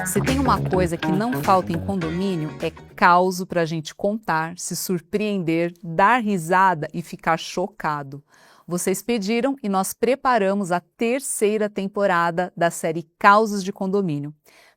Se tem uma coisa que não falta em condomínio, é causo para a gente contar, se surpreender, dar risada e ficar chocado. Vocês pediram e nós preparamos a terceira temporada da série Causos de Condomínio.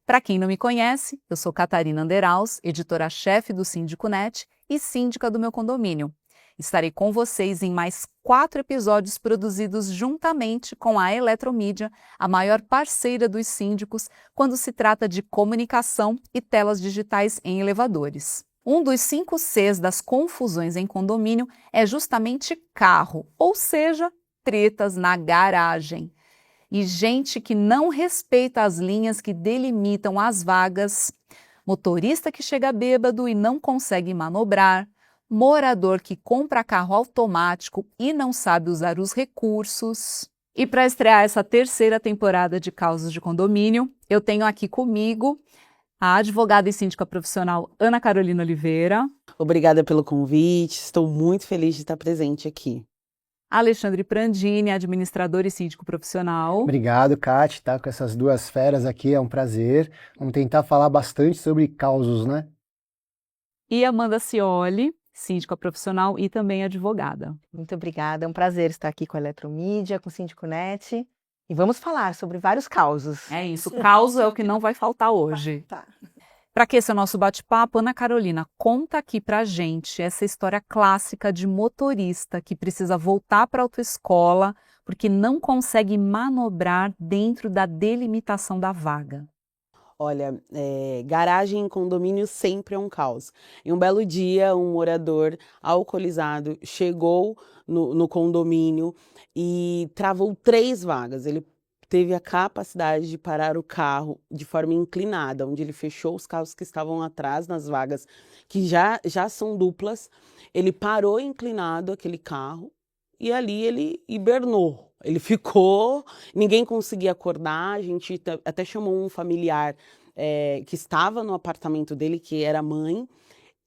Para quem não me conhece, eu sou Catarina Anderaus, editora-chefe do Síndico Net e síndica do meu condomínio. Estarei com vocês em mais 4 episódios produzidos juntamente com a Eletromídia, a maior parceira dos síndicos quando se trata de comunicação e telas digitais em elevadores. Um dos 5 Cs das confusões em condomínio é justamente carro, ou seja, tretas na garagem. E gente que não respeita as linhas que delimitam as vagas, motorista que chega bêbado e não consegue manobrar, morador que compra carro automático e não sabe usar os recursos. E para estrear essa terceira temporada de Causos de Condomínio, eu tenho aqui comigo a advogada e síndica profissional Ana Carolina Oliveira. Obrigada pelo convite, estou muito feliz de estar presente aqui. Alexandre Prandini, administrador e síndico profissional. Obrigado, Kate, tá com essas duas feras aqui, é um prazer. Vamos tentar falar bastante sobre causos, né? E Amanda Cioli, síndica profissional e também advogada. Muito obrigada, é um prazer estar aqui com a Eletromídia, com o Síndico Net. E vamos falar sobre vários causos. É isso, causo é o que não vai faltar hoje. Tá. Para que esse é o nosso bate-papo, Ana Carolina, conta aqui pra gente essa história clássica de motorista que precisa voltar para a autoescola porque não consegue manobrar dentro da delimitação da vaga. Olha, garagem em condomínio sempre é um caos. Em um belo dia, um morador alcoolizado chegou no condomínio e travou 3 vagas. Ele teve a capacidade de parar o carro de forma inclinada, onde ele fechou os carros que estavam atrás nas vagas, que já são duplas. Ele parou inclinado aquele carro e ali ele hibernou. Ele ficou, ninguém conseguia acordar, a gente até chamou um familiar que estava no apartamento dele, que era a mãe,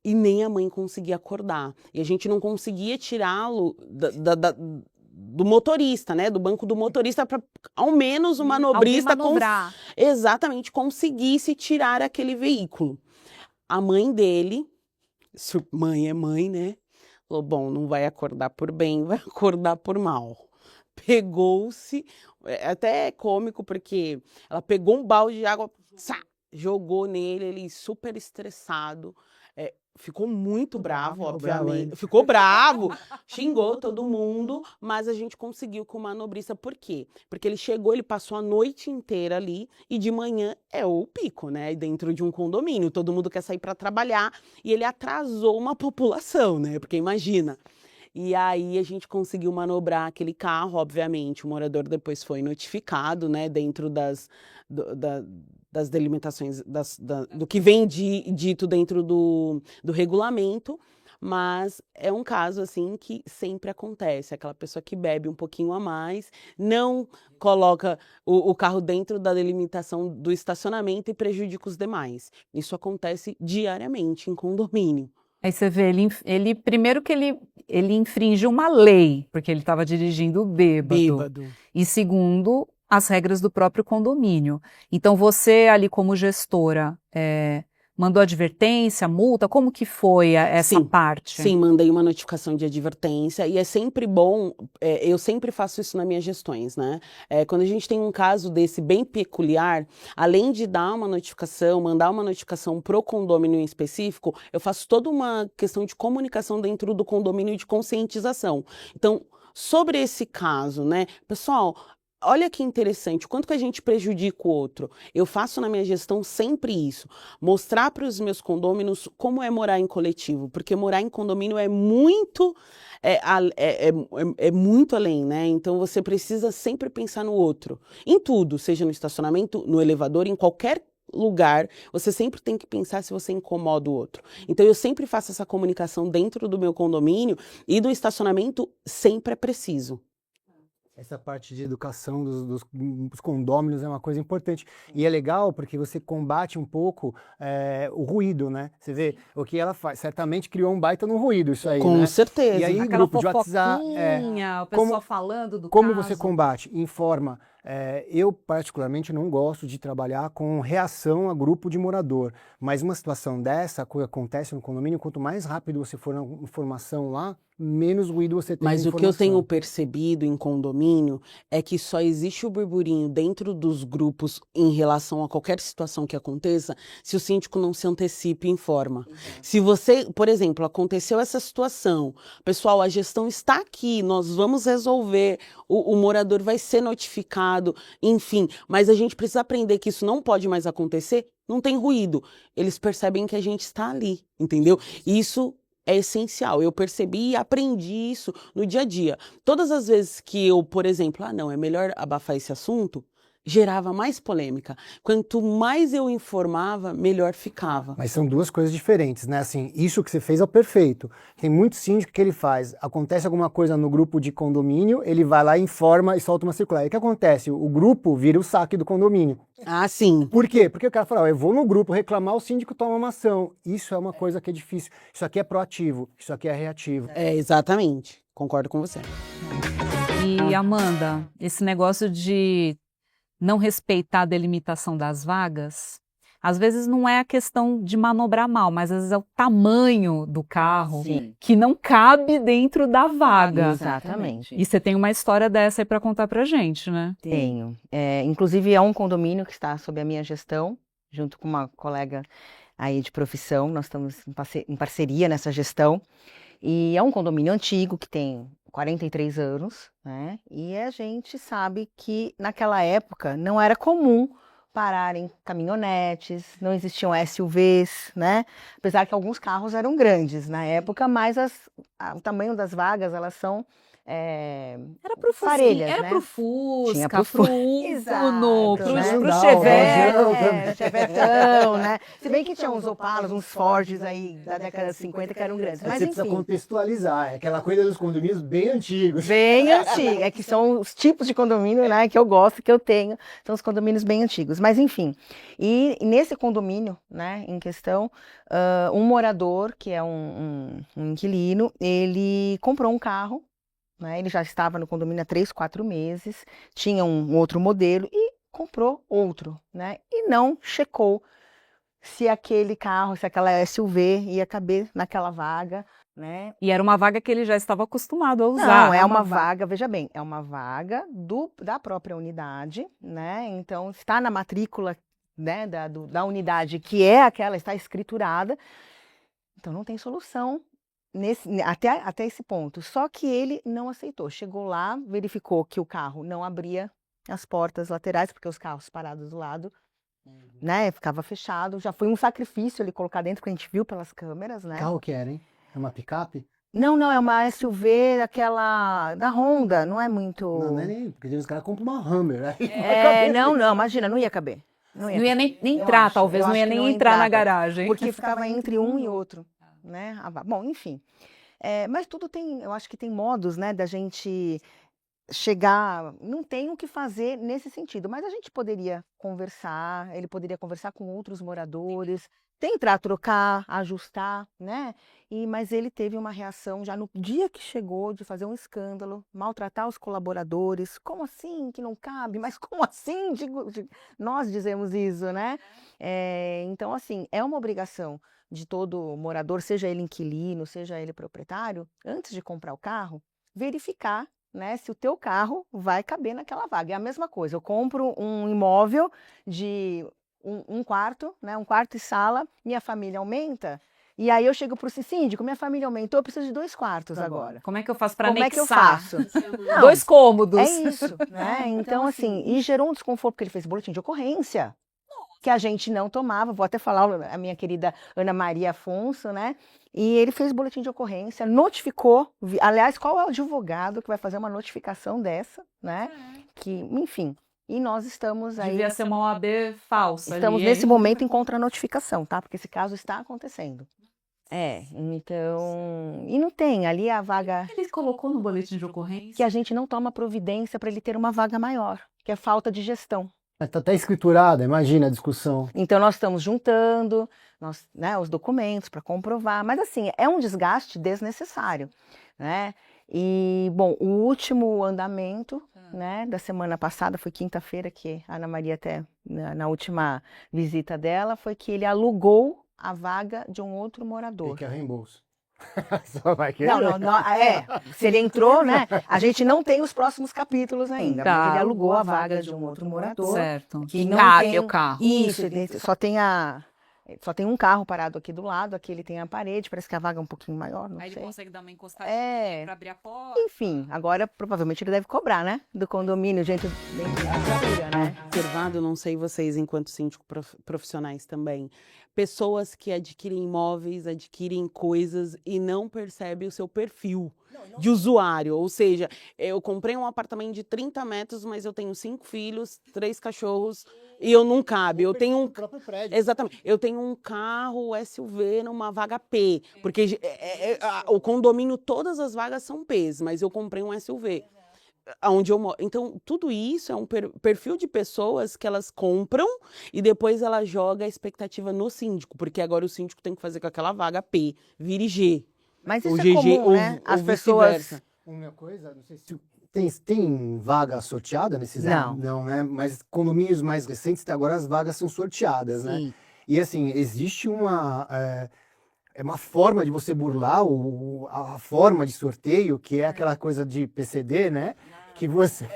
e nem a mãe conseguia acordar. E a gente não conseguia tirá-lo do motorista, né? Do banco do motorista, para ao menos o manobrista exatamente conseguisse tirar aquele veículo. A mãe dele, mãe é mãe, né? Falou, bom, não vai acordar por bem, vai acordar por mal. Pegou-se, até é cômico porque ela pegou um balde de água, jogou nele, ele super estressado, ficou muito bravo, obviamente, ficou bravo, xingou todo mundo, mas a gente conseguiu com o manobrista. Por quê? Porque ele chegou, ele passou a noite inteira ali e de manhã é o pico, né? Dentro de um condomínio, todo mundo quer sair para trabalhar e ele atrasou uma população, né? Porque imagina. E aí a gente conseguiu manobrar aquele carro, obviamente, o morador depois foi notificado, né, dentro das delimitações, do que vem dito dentro do regulamento, mas é um caso, assim, que sempre acontece, aquela pessoa que bebe um pouquinho a mais, não coloca o carro dentro da delimitação do estacionamento e prejudica os demais. Isso acontece diariamente em condomínio. Aí você vê, ele primeiro que ele infringiu uma lei, porque ele estava dirigindo bêbado. E segundo, as regras do próprio condomínio. Então você ali como gestora, mandou advertência, multa, como que foi essa parte? Sim, mandei uma notificação de advertência e é sempre bom, eu sempre faço isso nas minhas gestões, né? Quando a gente tem um caso desse bem peculiar, além de dar uma notificação, mandar uma notificação pro condomínio em específico, eu faço toda uma questão de comunicação dentro do condomínio e de conscientização. Então, sobre esse caso, né, pessoal, olha que interessante, o quanto que a gente prejudica o outro. Eu faço na minha gestão sempre isso, mostrar para os meus condôminos como é morar em coletivo, porque morar em condomínio é muito, muito além, né? Então você precisa sempre pensar no outro, em tudo, seja no estacionamento, no elevador, em qualquer lugar, você sempre tem que pensar se você incomoda o outro. Então eu sempre faço essa comunicação dentro do meu condomínio e do estacionamento sempre é preciso. Essa parte de educação dos condôminos é uma coisa importante. E é legal porque você combate um pouco o ruído, né? Você vê o que ela faz. Certamente criou um baita no ruído isso aí, Com né? certeza. E aí, Aquela grupo de WhatsApp, fofoquinha, o pessoal falando do como caso. você combate? Informa. Eu, particularmente, não gosto de trabalhar com reação a grupo de morador. Mas uma situação dessa, que acontece no condomínio, quanto mais rápido você for na informação lá, menos ruído você tem Mas na o que eu tenho informação. percebido em condomínio é que só existe o burburinho dentro dos grupos em relação a qualquer situação que aconteça se o síndico não se antecipa e informa. Se você, por exemplo, aconteceu essa situação, pessoal, a gestão está aqui, nós vamos resolver, o morador vai ser notificado, enfim, mas a gente precisa aprender que isso não pode mais acontecer, não tem ruído. Eles percebem que a gente está ali, entendeu? Isso é essencial. Eu percebi e aprendi isso no dia a dia. Todas as vezes que eu, por exemplo, não, é melhor abafar esse assunto, gerava mais polêmica. Quanto mais eu informava, melhor ficava. Mas são duas coisas diferentes, né? Assim, isso que você fez é o perfeito. Tem muito síndico que ele faz. Acontece alguma coisa no grupo de condomínio, ele vai lá, informa e solta uma circular. E o que acontece? O grupo vira o saque do condomínio. Ah, sim. Por quê? Porque o cara fala, eu vou no grupo reclamar, o síndico toma uma ação. Isso é uma coisa que é difícil. Isso aqui é proativo, isso aqui é reativo. Exatamente. Concordo com você. E, Amanda, esse negócio de não respeitar a delimitação das vagas, às vezes não é a questão de manobrar mal, mas às vezes é o tamanho do carro Sim. que não cabe dentro da vaga. Exatamente. E você tem uma história dessa aí para contar pra gente, né? Tenho. Inclusive, é um condomínio que está sob a minha gestão, junto com uma colega aí de profissão. Nós estamos em parceria nessa gestão. E é um condomínio antigo, que tem 43 anos, né? E a gente sabe que naquela época não era comum pararem caminhonetes, não existiam SUVs, né? Apesar que alguns carros eram grandes na época, mas o tamanho das vagas, elas são Era pro parelhas, era né? pro Fusca, Tinha pro pro Uno, Exato, né? pro Não, Chevette. Chevetão, né? Se bem que tinha uns Opalas, uns Fords aí da década de 50 que eram grandes, mas você precisa enfim. contextualizar, é aquela coisa dos condomínios bem antigos. Bem antigo, que são os tipos de condomínio, né, que eu gosto, que eu tenho, são os condomínios bem antigos, mas enfim. E nesse condomínio, né, em questão, um morador, que é um inquilino, ele comprou um carro, né, ele já estava no condomínio há 3, 4 meses, tinha um outro modelo e comprou outro, né, e não checou se aquele carro, se aquela SUV ia caber naquela vaga, né? E era uma vaga que ele já estava acostumado a usar. Não, é uma vaga, veja bem, é uma vaga da própria unidade, né? Então, está na matrícula, né, da unidade, que é aquela, está escriturada. Então, não tem solução até esse ponto. Só que ele não aceitou. Chegou lá, verificou que o carro não abria as portas laterais, porque os carros parados do lado, né, ficava fechado. Já foi um sacrifício ele colocar dentro, que a gente viu pelas câmeras, né? Carro que era, hein? É uma picape? Não, é uma SUV, aquela da Honda, não é muito... Não é nem, porque os caras compram uma Hammer. Não, imagina, não ia caber. Não ia nem entrar, talvez, não ia nem entrar na garagem. Porque ficava entre um e outro, né? Bom, enfim. Mas tudo tem, eu acho que tem modos, né, da gente chegar, não tem o que fazer nesse sentido, mas a gente poderia conversar, ele poderia conversar com outros moradores, tentar trocar, ajustar, né? Mas ele teve uma reação já no dia que chegou de fazer um escândalo, maltratar os colaboradores. Como assim que não cabe? Mas como assim? Nós dizemos isso, né? Então, assim, é uma obrigação de todo morador, seja ele inquilino, seja ele proprietário, antes de comprar o carro, verificar, né, se o teu carro vai caber naquela vaga. É a mesma coisa, eu compro um imóvel de um quarto, né, um quarto e sala, minha família aumenta, e aí eu chego para o síndico, minha família aumentou, eu preciso de 2 quartos agora. Como é que eu faço para Como anexar? é que eu faço? Não, 2 cômodos. É isso, né? Então, assim, e gerou um desconforto, porque ele fez boletim de ocorrência, que a gente não tomava, vou até falar a minha querida Ana Maria Afonso, né? E ele fez boletim de ocorrência, notificou, aliás, qual é o advogado que vai fazer uma notificação dessa, né? Que, enfim, e nós estamos aí... Devia ser uma OAB falsa. Estamos ali, nesse hein? momento em contra-notificação, tá? Porque esse caso está acontecendo. Então, e não tem ali a vaga Ele colocou no boletim de ocorrência. que a gente não toma providência para ele ter uma vaga maior, que é falta de gestão. Está até escriturada, imagina a discussão. Então, nós estamos juntando né, os documentos para comprovar, mas assim, é um desgaste desnecessário, né? E, bom, o último andamento, né, da semana passada, foi quinta-feira, que a Ana Maria até, na última visita dela, foi que ele alugou a vaga de um outro morador. E que é reembolso. Só vai querer. Não, se ele entrou, né? A gente não tem os próximos capítulos ainda, Tá. mas ele alugou a vaga de um outro morador. Certo. Que não Cabe tem o carro. Isso, ele só tem um carro parado aqui do lado, aqui ele tem a parede, parece que a vaga é um pouquinho maior, não Aí ele sei. consegue dar uma encostadinha É, pra abrir a porta. enfim, agora provavelmente ele deve cobrar, né? Do condomínio, gente, dentro da estrutura, né? Observado, não sei vocês enquanto síndico profissionais também, pessoas que adquirem imóveis, adquirem coisas e não percebem o seu perfil de usuário, ou seja, eu comprei um apartamento de 30 metros, mas eu tenho 5 filhos, 3 cachorros e eu não cabe, eu tenho o próprio prédio. Exatamente. Eu tenho um carro SUV numa vaga P, porque o condomínio, todas as vagas são Ps, mas eu comprei um SUV, onde eu moro. Então, tudo isso é um perfil de pessoas que elas compram e depois ela joga a expectativa no síndico, porque agora o síndico tem que fazer com aquela vaga P, vire G. Mas Ou isso é GG, comum, né? ou As pessoas... vice-versa. Uma coisa, não sei se tem vaga sorteada nesses Não. Não, né? Mas condomínios mais recentes, agora as vagas são sorteadas, né? Sim. E assim, existe uma forma de você burlar a forma de sorteio, que é aquela coisa de PCD, né? Que você.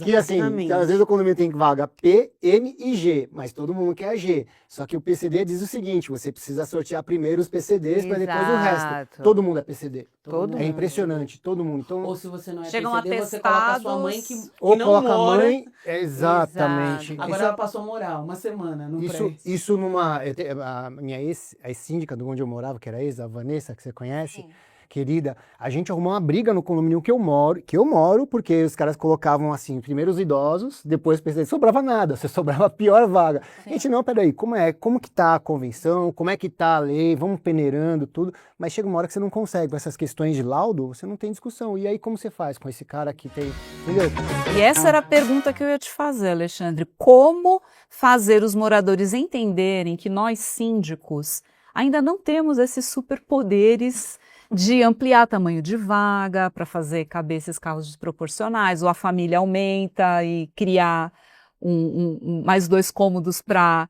Que assim, Exatamente. às vezes o condomínio tem vaga P, M e G, mas todo mundo quer G. Só que o PCD diz o seguinte: você precisa sortear primeiro os PCDs para depois o resto. Exato. Todo mundo é PCD. Todo É mundo. impressionante, todo mundo. Então, Ou se você não é Chegam PCD, você coloca a sua mãe atestados, que ou não coloca a mora. mãe. Exatamente. Exato. Agora ela passou a morar uma semana no prédio. Isso numa. A minha a síndica de onde eu morava, que era a Vanessa, que você conhece, querida, a gente arrumou uma briga no condomínio que eu moro, porque os caras colocavam assim, primeiro os idosos, depois sobrava nada, você sobrava a pior vaga. Gente, não, peraí, como que tá a convenção, como é que tá a lei, vamos peneirando tudo, mas chega uma hora que você não consegue, com essas questões de laudo, você não tem discussão. E aí como você faz com esse cara que tem, entendeu? E essa era a pergunta que eu ia te fazer, Alexandre. Como fazer os moradores entenderem que nós, síndicos, ainda não temos esses superpoderes de ampliar tamanho de vaga para fazer caber esses carros desproporcionais, ou a família aumenta e criar mais 2 cômodos para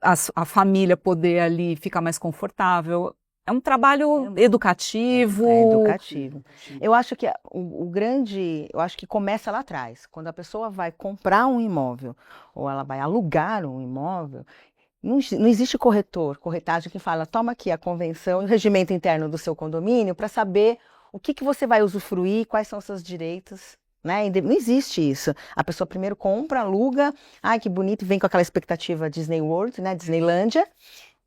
a família poder ali ficar mais confortável. É um trabalho educativo. É educativo. Eu acho que eu acho que começa lá atrás, quando a pessoa vai comprar um imóvel ou ela vai alugar um imóvel. Não existe corretagem que fala, toma aqui a convenção e o regimento interno do seu condomínio para saber o que você vai usufruir, quais são os seus direitos, né? Não existe isso. A pessoa primeiro compra, aluga, ai que bonito, vem com aquela expectativa Disney World, né? Disneylândia,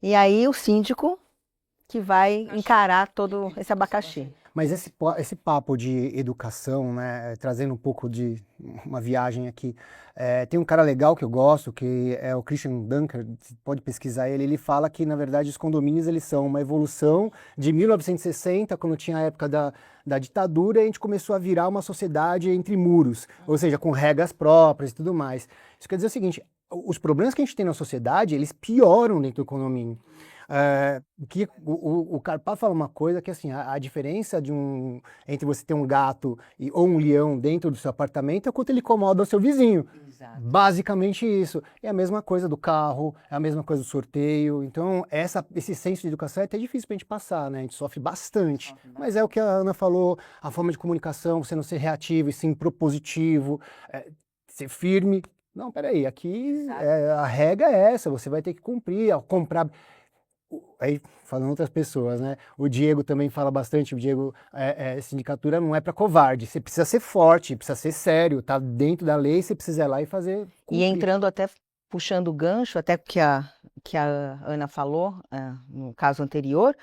e aí o síndico que vai encarar todo esse abacaxi. Mas esse papo de educação, né, trazendo um pouco de uma viagem aqui, tem um cara legal que eu gosto, que é o Christian Dunker, você pode pesquisar ele fala que, na verdade, os condomínios eles são uma evolução de 1960, quando tinha a época da ditadura, e a gente começou a virar uma sociedade entre muros, ou seja, com regras próprias e tudo mais. Isso quer dizer o seguinte, os problemas que a gente tem na sociedade, eles pioram dentro do condomínio. O Carpá fala uma coisa que assim, a diferença entre você ter um gato ou um leão dentro do seu apartamento é quanto ele incomoda o seu vizinho. Exato. Basicamente isso. É a mesma coisa do carro, é a mesma coisa do sorteio. Então, esse senso de educação é até difícil pra gente passar, né? A gente sofre bastante. Mas é o que a Ana falou, a forma de comunicação, você não ser reativo e sim propositivo, ser firme. Não, peraí, aqui a regra é essa, você vai ter que cumprir, comprar. Aí, falando outras pessoas, né? O Diego também fala bastante, o Diego, sindicatura não é para covarde, você precisa ser forte, precisa ser sério, tá dentro da lei, você precisa ir lá e fazer cumprir. E entrando até, puxando o gancho, até que a Ana falou, no caso anterior,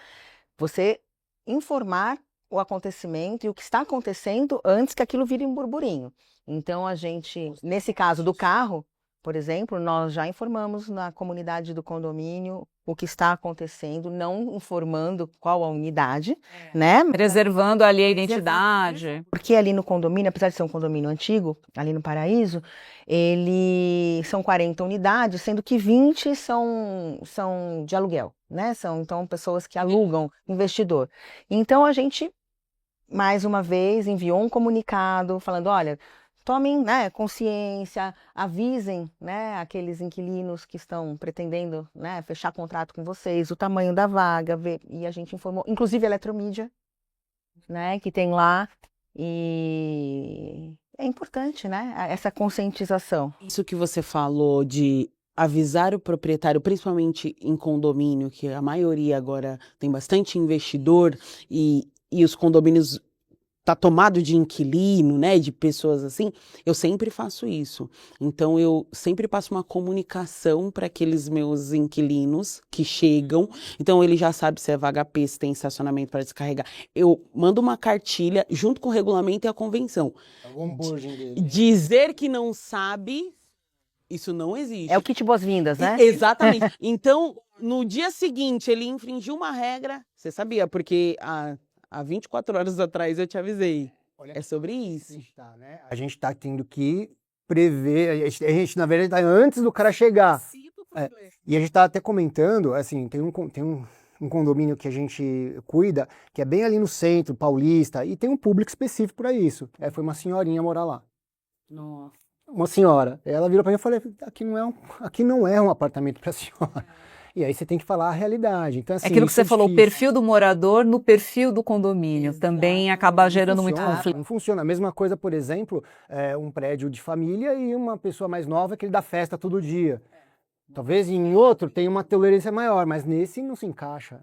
você informar o acontecimento e o que está acontecendo antes que aquilo vire um burburinho. Então, a gente, nesse caso do carro, por exemplo, nós já informamos na comunidade do condomínio o que está acontecendo, não informando qual a unidade, né? Preservando ali a identidade. Porque ali no condomínio, apesar de ser um condomínio antigo, ali no Paraíso, ele são 40 unidades, sendo que 20 são de aluguel, né? São então pessoas que alugam, investidor. Então a gente, mais uma vez, enviou um comunicado falando, olha, tomem, né, consciência, avisem, né, aqueles inquilinos que estão pretendendo, né, fechar contrato com vocês, o tamanho da vaga, e a gente informou, inclusive a Eletromídia, né, que tem lá, e é importante, né, essa conscientização. Isso que você falou de avisar o proprietário, principalmente em condomínio, que a maioria agora tem bastante investidor e os condomínios tá tomado de inquilino, né, de pessoas assim, eu sempre faço isso. Então eu sempre passo uma comunicação para aqueles meus inquilinos que chegam. Então ele já sabe se é vaga P, se tem estacionamento para descarregar. Eu mando uma cartilha junto com o regulamento e a convenção. O onboarding dele. Dizer que não sabe, isso não existe. É o kit boas-vindas, né? Exatamente. Então, no dia seguinte, ele infringiu uma regra, você sabia, porque há 24 horas atrás eu te avisei. Olha, É sobre isso. A gente tá tendo que prever, a gente, na verdade, tá antes do cara chegar. E a gente tá até comentando, assim, tem um condomínio que a gente cuida, que é bem ali no centro, Paulista, e tem um público específico para isso. Foi uma senhorinha morar lá. Nossa. Uma senhora. Ela virou para mim e falou, aqui não é um apartamento para senhora. E aí você tem que falar a realidade. Então, assim, É aquilo que isso você falou, o difícil. perfil do morador no perfil do condomínio. Também acaba gerando muito conflito. Não funciona. A mesma coisa, por exemplo, um prédio de família e uma pessoa mais nova que ele dá festa todo dia. Talvez em outro tenha uma tolerância maior, mas nesse não se encaixa.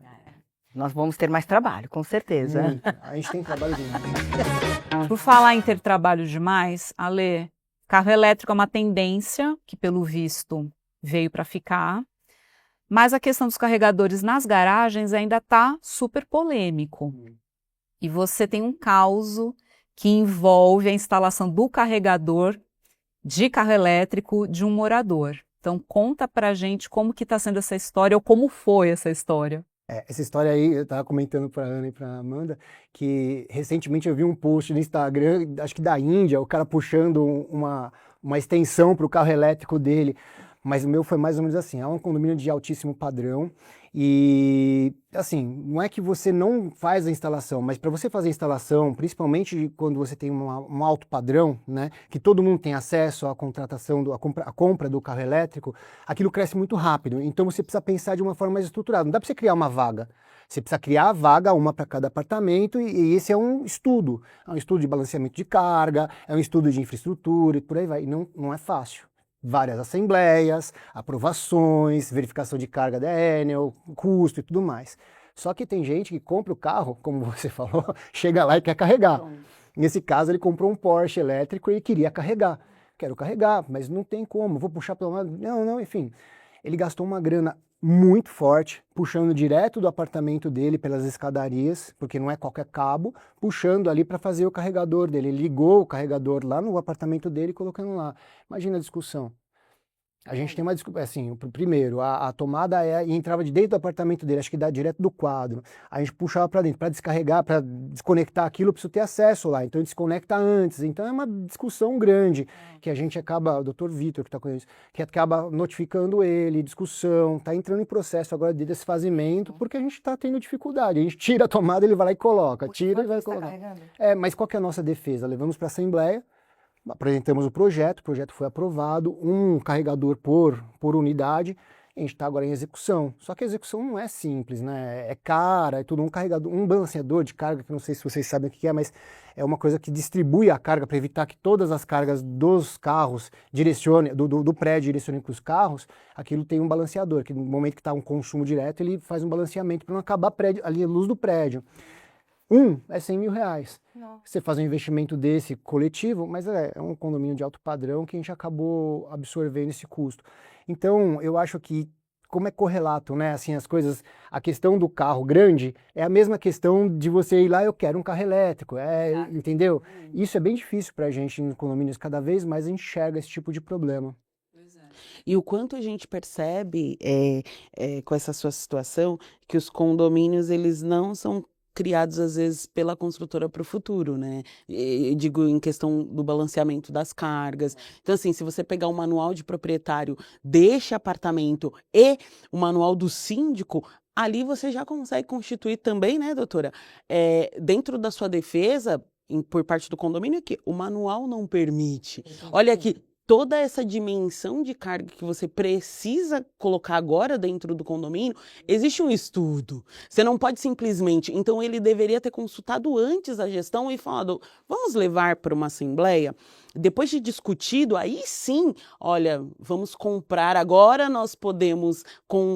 Nós vamos ter mais trabalho, com certeza. Muito. A gente tem trabalho demais. Por falar em ter trabalho demais, Ale, carro elétrico é uma tendência que, pelo visto, veio para ficar. Mas a questão dos carregadores nas garagens ainda está super polêmico. E você tem um caso que envolve a instalação do carregador de carro elétrico de um morador. Então conta pra gente como que está sendo essa história ou como foi essa história. Essa história aí, eu estava comentando para a Ana e para a Amanda, que recentemente eu vi um post no Instagram, acho que da Índia, o cara puxando uma extensão para o carro elétrico dele. Mas o meu foi mais ou menos assim, é um condomínio de altíssimo padrão e, assim, não é que você não faz a instalação, mas para você fazer a instalação, principalmente quando você tem um alto padrão, né, que todo mundo tem acesso à contratação, à compra do carro elétrico, aquilo cresce muito rápido, então você precisa pensar de uma forma mais estruturada, não dá para você criar uma vaga. Você precisa criar a vaga, uma para cada apartamento, e esse é um estudo de balanceamento de carga, é um estudo de infraestrutura e por aí vai, e não é fácil. Várias assembleias, aprovações, verificação de carga da Enel, custo e tudo mais. Só que tem gente que compra o carro, como você falou, chega lá e quer carregar. Nesse caso, ele comprou um Porsche elétrico e queria carregar. Quero carregar, mas não tem como, vou puxar pelo lado. Não, enfim. Ele gastou uma grana muito forte, puxando direto do apartamento dele pelas escadarias, porque não é qualquer cabo, puxando ali para fazer o carregador dele. Ele ligou o carregador lá no apartamento dele e colocando lá. Imagina a discussão. A gente tem uma discussão, assim, primeiro, a tomada entrava de dentro do apartamento dele, acho que dá direto do quadro. A gente puxava para dentro, para descarregar, para desconectar aquilo, eu preciso ter acesso lá, então desconecta antes. Então é uma discussão grande, que a gente acaba, o Dr. Vitor que está com isso, que acaba notificando ele, discussão, está entrando em processo agora de desfazimento, porque a gente está tendo dificuldade. A gente tira a tomada, ele vai lá e coloca, tira e vai colocar. Mas qual que é a nossa defesa? Levamos para a Assembleia, apresentamos o projeto foi aprovado, um carregador por unidade, a gente está agora em execução. Só que a execução não é simples, né? É cara, é tudo um carregador, um balanceador de carga, que não sei se vocês sabem o que é, mas é uma coisa que distribui a carga para evitar que todas as cargas dos carros do prédio direcionem para os carros, aquilo tem um balanceador, que no momento que está um consumo direto, ele faz um balanceamento para não acabar ali a luz do prédio. É 100 mil reais. Não. Você faz um investimento desse coletivo, mas é um condomínio de alto padrão que a gente acabou absorvendo esse custo. Então, eu acho que, como é correlato, né? Assim, as coisas, a questão do carro grande é a mesma questão de você ir lá, eu quero um carro elétrico, entendeu? Isso é bem difícil pra gente em condomínios, cada vez mais a gente enxerga esse tipo de problema. E o quanto a gente percebe com essa sua situação que os condomínios, eles não são criados, às vezes, pela construtora para o futuro, né? Eu digo em questão do balanceamento das cargas. Então, assim, se você pegar o manual de proprietário deste apartamento e o manual do síndico, ali você já consegue constituir também, né, doutora? Dentro da sua defesa, por parte do condomínio, que o manual não permite. Olha aqui, toda essa dimensão de carga que você precisa colocar agora dentro do condomínio, existe um estudo. Você não pode simplesmente... Então, ele deveria ter consultado antes a gestão e falado, vamos levar para uma assembleia? Depois de discutido, aí sim, olha, vamos comprar. Agora nós podemos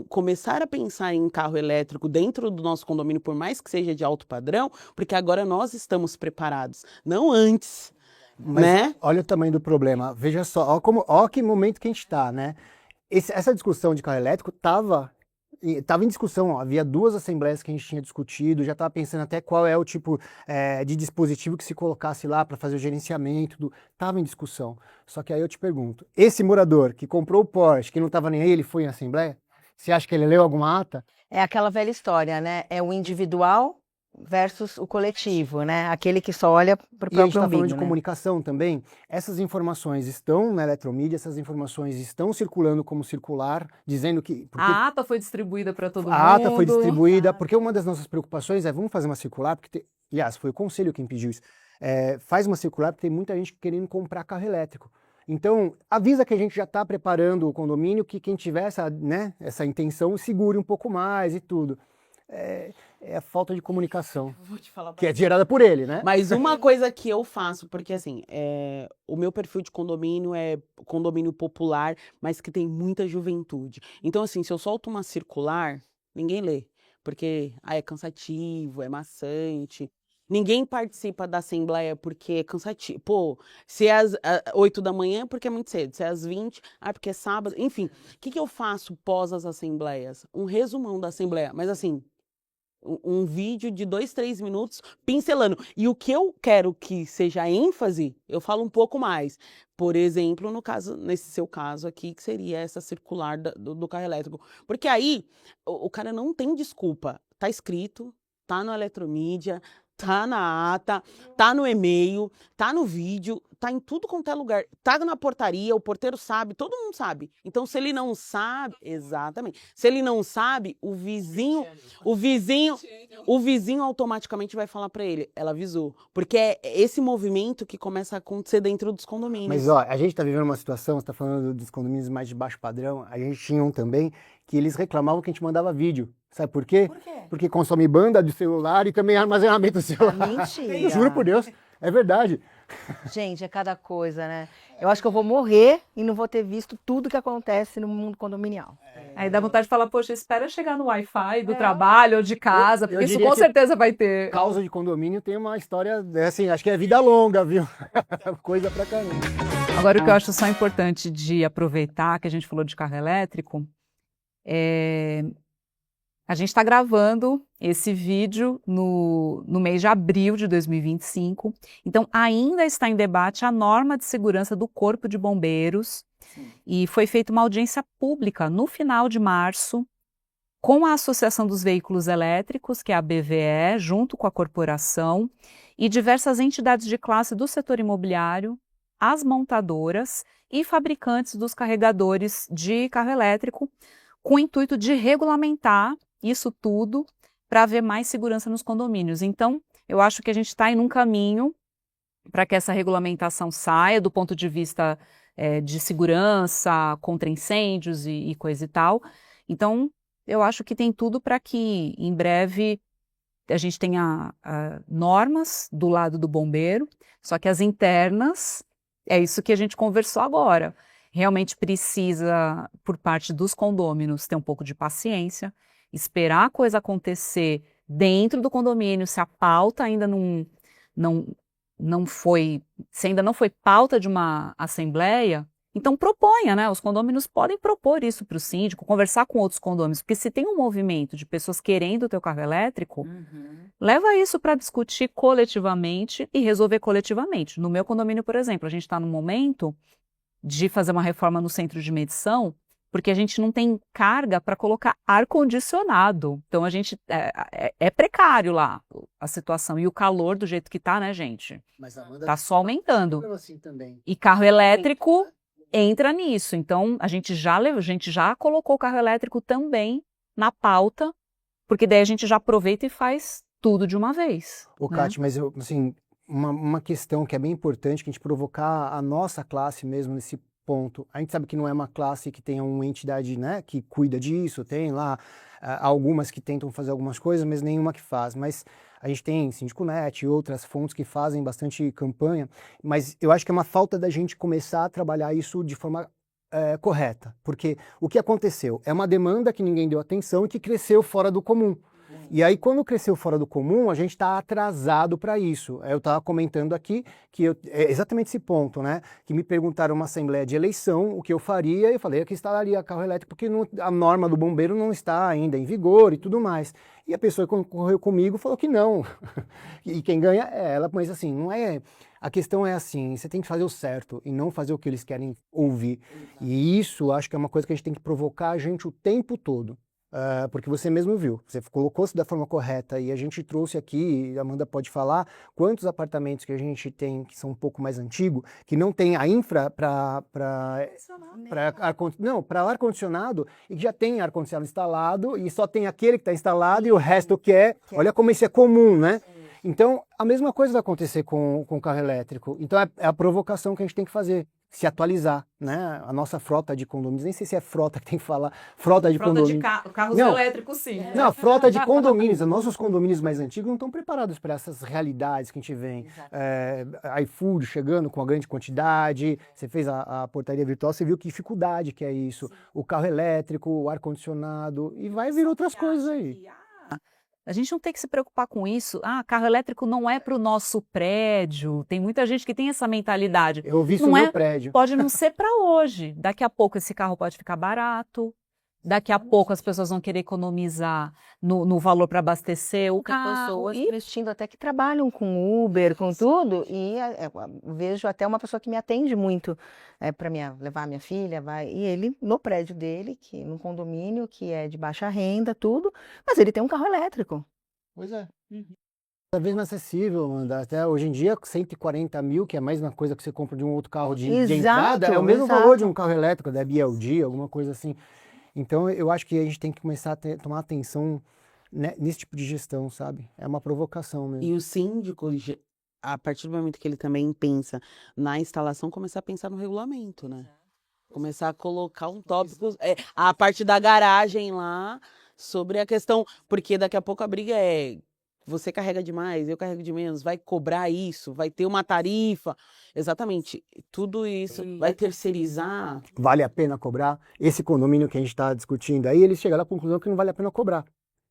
começar a pensar em carro elétrico dentro do nosso condomínio, por mais que seja de alto padrão, porque agora nós estamos preparados, não antes. Mas Né? olha o tamanho do problema. Veja só, ó que momento que a gente está, né? Essa discussão de carro elétrico estava em discussão. Ó, havia 2 assembleias que a gente tinha discutido, já estava pensando até qual é o tipo de dispositivo que se colocasse lá para fazer o gerenciamento. Estava em discussão. Só que aí eu te pergunto, esse morador que comprou o Porsche, que não estava nem aí, ele foi em assembleia? Você acha que ele leu alguma ata? É aquela velha história, né? É o individual versus o coletivo, né? Aquele que só olha para o E a gente próprio está falando umbigo, de né? comunicação também. Essas informações estão na eletromídia, essas informações estão circulando como circular, dizendo que... A ata foi distribuída para todo mundo. A ata foi distribuída, porque uma das nossas preocupações é, vamos fazer uma circular, porque, aliás, foi o conselho quem pediu isso, faz uma circular porque tem muita gente querendo comprar carro elétrico. Então, avisa que a gente já está preparando o condomínio, que quem tiver essa intenção segure um pouco mais e tudo. É a falta de comunicação, Vou te falar que é gerada por ele, né? Mas uma coisa que eu faço, porque assim, o meu perfil de condomínio é condomínio popular, mas que tem muita juventude. Então, assim, se eu solto uma circular, ninguém lê, porque é cansativo, é maçante. Ninguém participa da assembleia porque é cansativo. Pô, se é às 8 da manhã, é porque é muito cedo. Se é às 20, porque é sábado. Enfim, o que eu faço pós as assembleias? Um resumão da assembleia, mas assim, um vídeo de 2, 3 minutos pincelando. E o que eu quero que seja ênfase, eu falo um pouco mais. Por exemplo, nesse seu caso aqui, que seria essa circular do carro elétrico. Porque aí o cara não tem desculpa. Tá escrito, tá no eletromídia, tá na ata, tá no e-mail, tá no vídeo, tá em tudo quanto é lugar. Tá na portaria, o porteiro sabe, todo mundo sabe. Então, se ele não sabe, exatamente. Se ele não sabe, o vizinho automaticamente vai falar para ele, ela avisou. Porque é esse movimento que começa a acontecer dentro dos condomínios. Mas ó, a gente está vivendo uma situação, você está falando dos condomínios mais de baixo padrão, a gente tinha um também que eles reclamavam que a gente mandava vídeo. Sabe por quê? Por quê? Porque consome banda de celular e também armazenamento do celular. Mentira. Juro por Deus, é verdade. Gente, é cada coisa, né? Eu acho que eu vou morrer e não vou ter visto tudo que acontece no mundo condominial. Aí dá vontade de falar, poxa, espera chegar no Wi-Fi do trabalho ou de casa, Eu porque isso diria com que certeza vai ter. Causa de condomínio tem uma história, assim, acho que é vida longa, viu? Coisa pra caramba. Agora, o que eu acho só importante de aproveitar, que a gente falou de carro elétrico, a gente está gravando esse vídeo no mês de abril de 2025, então ainda está em debate a norma de segurança do Corpo de Bombeiros. Sim. E foi feita uma audiência pública no final de março com a Associação dos Veículos Elétricos, que é a BVE, junto com a corporação, e diversas entidades de classe do setor imobiliário, as montadoras e fabricantes dos carregadores de carro elétrico, com o intuito de regulamentar isso tudo para haver mais segurança nos condomínios. Então, eu acho que a gente está em um caminho para que essa regulamentação saia do ponto de vista de segurança, contra incêndios e coisa e tal. Então, eu acho que tem tudo para que, em breve, a gente tenha normas do lado do bombeiro, só que as internas, é isso que a gente conversou agora. Realmente precisa, por parte dos condôminos, ter um pouco de paciência, esperar a coisa acontecer dentro do condomínio, se a pauta ainda não foi, se ainda não foi pauta de uma assembleia, então proponha, né? Os condôminos podem propor isso para o síndico, conversar com outros condôminos, porque se tem um movimento de pessoas querendo o teu carro elétrico, leva isso para discutir coletivamente e resolver coletivamente. No meu condomínio, por exemplo, a gente está num momento de fazer uma reforma no centro de medição, porque a gente não tem carga para colocar ar-condicionado. Então, a gente é precário lá a situação. E o calor do jeito que tá, né, gente? Mas a Amanda Tá só aumentando. assim também. E carro elétrico entra nisso. Então, a gente já colocou o carro elétrico também na pauta, porque daí a gente já aproveita e faz tudo de uma vez. Ô, né? Kátia, mas assim, uma questão que é bem importante, que a gente provocar a nossa classe mesmo nesse ponto. A gente sabe que não é uma classe que tenha uma entidade, né, que cuida disso, tem lá algumas que tentam fazer algumas coisas, mas nenhuma que faz. Mas a gente tem Síndico Net e outras fontes que fazem bastante campanha, mas eu acho que é uma falta da gente começar a trabalhar isso de forma correta, porque o que aconteceu? É uma demanda que ninguém deu atenção e que cresceu fora do comum. E aí, quando cresceu fora do comum, a gente está atrasado para isso. Eu estava comentando aqui que é exatamente esse ponto, né? Que me perguntaram uma assembleia de eleição o que eu faria, e eu falei que instalaria carro elétrico porque a norma do bombeiro não está ainda em vigor e tudo mais. E a pessoa que concorreu comigo falou que não. E quem ganha é ela, mas assim, não é. A questão é assim, você tem que fazer o certo e não fazer o que eles querem ouvir. E isso, acho que é uma coisa que a gente tem que provocar a gente o tempo todo. Porque você mesmo viu, você colocou-se da forma correta e a gente trouxe aqui, a Amanda pode falar, quantos apartamentos que a gente tem que são um pouco mais antigos, que não tem a infra para ar-condicionado e que já tem ar-condicionado instalado e só tem aquele que está instalado e o resto que é. Olha como isso é comum, né? Então, a mesma coisa vai acontecer com o carro elétrico. Então, é a provocação que a gente tem que fazer, se atualizar, né? A nossa frota de condomínios, nem sei se é frota que tem que falar, frota de condomínios. Carros Não. elétricos, sim. Não, frota de condomínios. Os nossos condomínios mais antigos não estão preparados para essas realidades que a gente vê. iFood chegando com a grande quantidade, você fez a portaria virtual, você viu que dificuldade que é isso. Sim. O carro elétrico, o ar-condicionado, e vai vir outras coisas aí. A gente não tem que se preocupar com isso. Carro elétrico não é para o nosso prédio. Tem muita gente que tem essa mentalidade. Eu vi isso no meu prédio. Pode não ser para hoje. Daqui a pouco esse carro pode ficar barato. Daqui a pouco as pessoas vão querer economizar no valor para abastecer o carro. Tem pessoas investindo até que trabalham com Uber, com tudo, e vejo até uma pessoa que me atende muito para levar a minha filha, e ele no prédio dele, num condomínio que é de baixa renda, tudo, mas ele tem um carro elétrico. Pois é. Cada vez mais acessível, Amanda. Até hoje em dia, 140 mil, que é a mesma coisa que você compra de um outro carro de entrada, é o mesmo valor de um carro elétrico, da BLG, alguma coisa assim. Então, eu acho que a gente tem que começar a tomar atenção nesse tipo de gestão, sabe? É uma provocação mesmo. E o síndico, a partir do momento que ele também pensa na instalação, começar a pensar no regulamento, né? Começar a colocar um tópico, a parte da garagem lá, sobre a questão, porque daqui a pouco a briga é, você carrega demais, eu carrego de menos, vai cobrar isso, vai ter uma tarifa. Exatamente, tudo isso vai terceirizar. Vale a pena cobrar? Esse condomínio que a gente está discutindo aí, eles chegaram à conclusão que não vale a pena cobrar.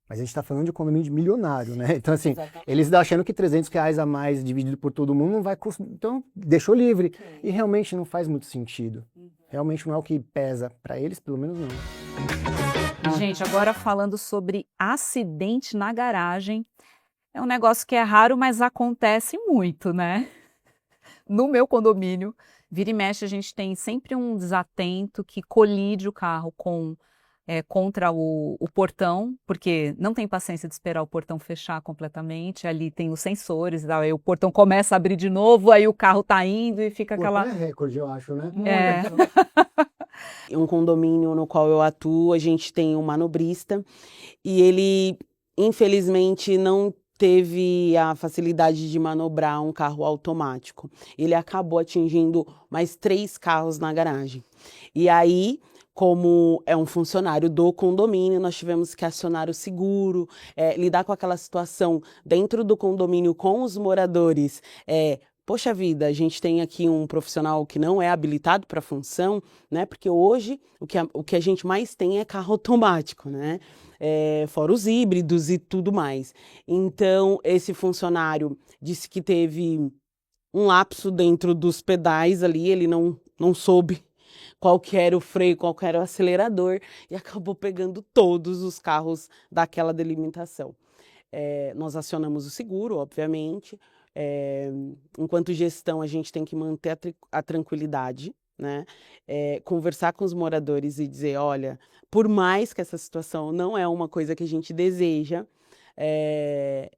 Mas a gente está falando de condomínio de milionário, né? Então, assim, eles estão achando que R$300 a mais dividido por todo mundo não vai custar. Então, deixou livre. E realmente não faz muito sentido. Realmente não é o que pesa para eles, pelo menos não. Gente, agora falando sobre acidente na garagem, é um negócio que é raro, mas acontece muito, né? No meu condomínio, vira e mexe, a gente tem sempre um desatento que colide o carro contra o portão, porque não tem paciência de esperar o portão fechar completamente, ali tem os sensores, aí o portão começa a abrir de novo, aí o carro tá indo e fica aquela... É recorde, eu acho, né? Um condomínio no qual eu atuo, a gente tem um manobrista e ele, infelizmente, não teve a facilidade de manobrar um carro automático. Ele acabou atingindo mais 3 carros na garagem. E aí, como é um funcionário do condomínio, nós tivemos que acionar o seguro, lidar com aquela situação dentro do condomínio com os moradores. Poxa vida, a gente tem aqui um profissional que não é habilitado para a função, né? Porque hoje o que a gente mais tem é carro automático, né? Fora os híbridos e tudo mais. Então, esse funcionário disse que teve um lapso dentro dos pedais ali, ele não soube qual que era o freio, qual que era o acelerador, e acabou pegando todos os carros daquela delimitação. Nós acionamos o seguro, obviamente. Enquanto gestão, a gente tem que manter a tranquilidade, né? Conversar com os moradores e dizer, olha, por mais que essa situação não é uma coisa que a gente deseja, é,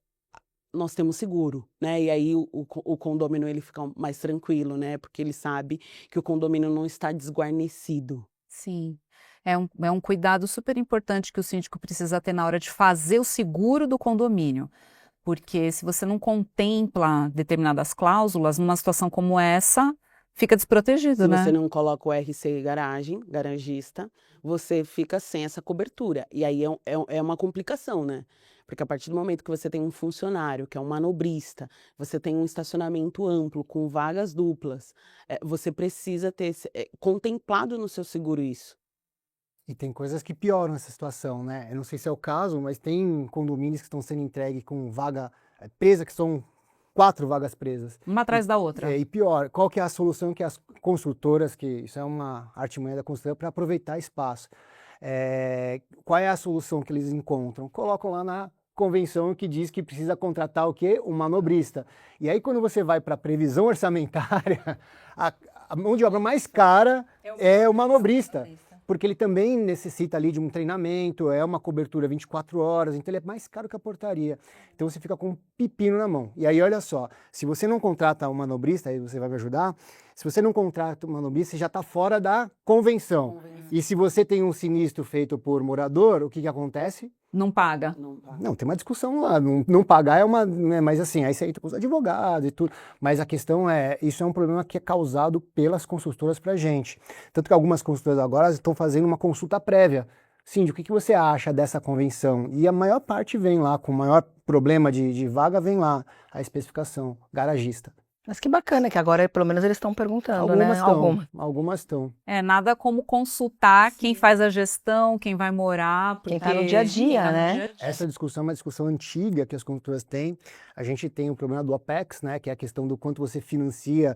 nós temos seguro, né? E aí o condômino ele fica mais tranquilo, né? Porque ele sabe que o condomínio não está desguarnecido. Sim. É um cuidado super importante que o síndico precisa ter na hora de fazer o seguro do condomínio. Porque se você não contempla determinadas cláusulas, numa situação como essa, fica desprotegido, Se né? você não coloca o RC garagista, você fica sem essa cobertura. E aí é uma complicação, né? Porque a partir do momento que você tem um funcionário, que é um manobrista, você tem um estacionamento amplo, com vagas duplas, você precisa ter contemplado no seu seguro isso. E tem coisas que pioram essa situação, né? Eu não sei se é o caso, mas tem condomínios que estão sendo entregues com vaga presa, que são 4 vagas presas. Uma atrás da outra. E pior, qual que é a solução que as construtoras, que isso é uma artimanha da construtora, para aproveitar espaço. Qual é a solução que eles encontram? Colocam lá na convenção que diz que precisa contratar o quê? Um manobrista. E aí quando você vai para a previsão orçamentária, a mão de obra mais cara é o manobrista. Porque ele também necessita ali de um treinamento, é uma cobertura 24 horas, então ele é mais caro que a portaria. Então você fica com um pepino na mão. E aí olha só, se você não contrata um manobrista, aí você vai me ajudar, se você não contrata um manobrista, você já está fora da convenção. E se você tem um sinistro feito por morador, o que acontece? Não paga. Não, tem uma discussão lá, não pagar é uma, né, mas assim, aí você entra com os advogados e tudo, mas a questão isso é um problema que é causado pelas construtoras pra gente, tanto que algumas construtoras agora estão fazendo uma consulta prévia. Síndico, o que você acha dessa convenção? E a maior parte vem lá, com o maior problema de vaga, vem lá a especificação, garagista. Mas que bacana que agora pelo menos eles estão perguntando, né? Algumas estão. Nada como consultar quem faz a gestão, quem vai morar. Quem tá no dia a dia, né? Essa discussão é uma discussão antiga que as construtoras têm. A gente tem o problema do OPEX, né, que é a questão do quanto você financia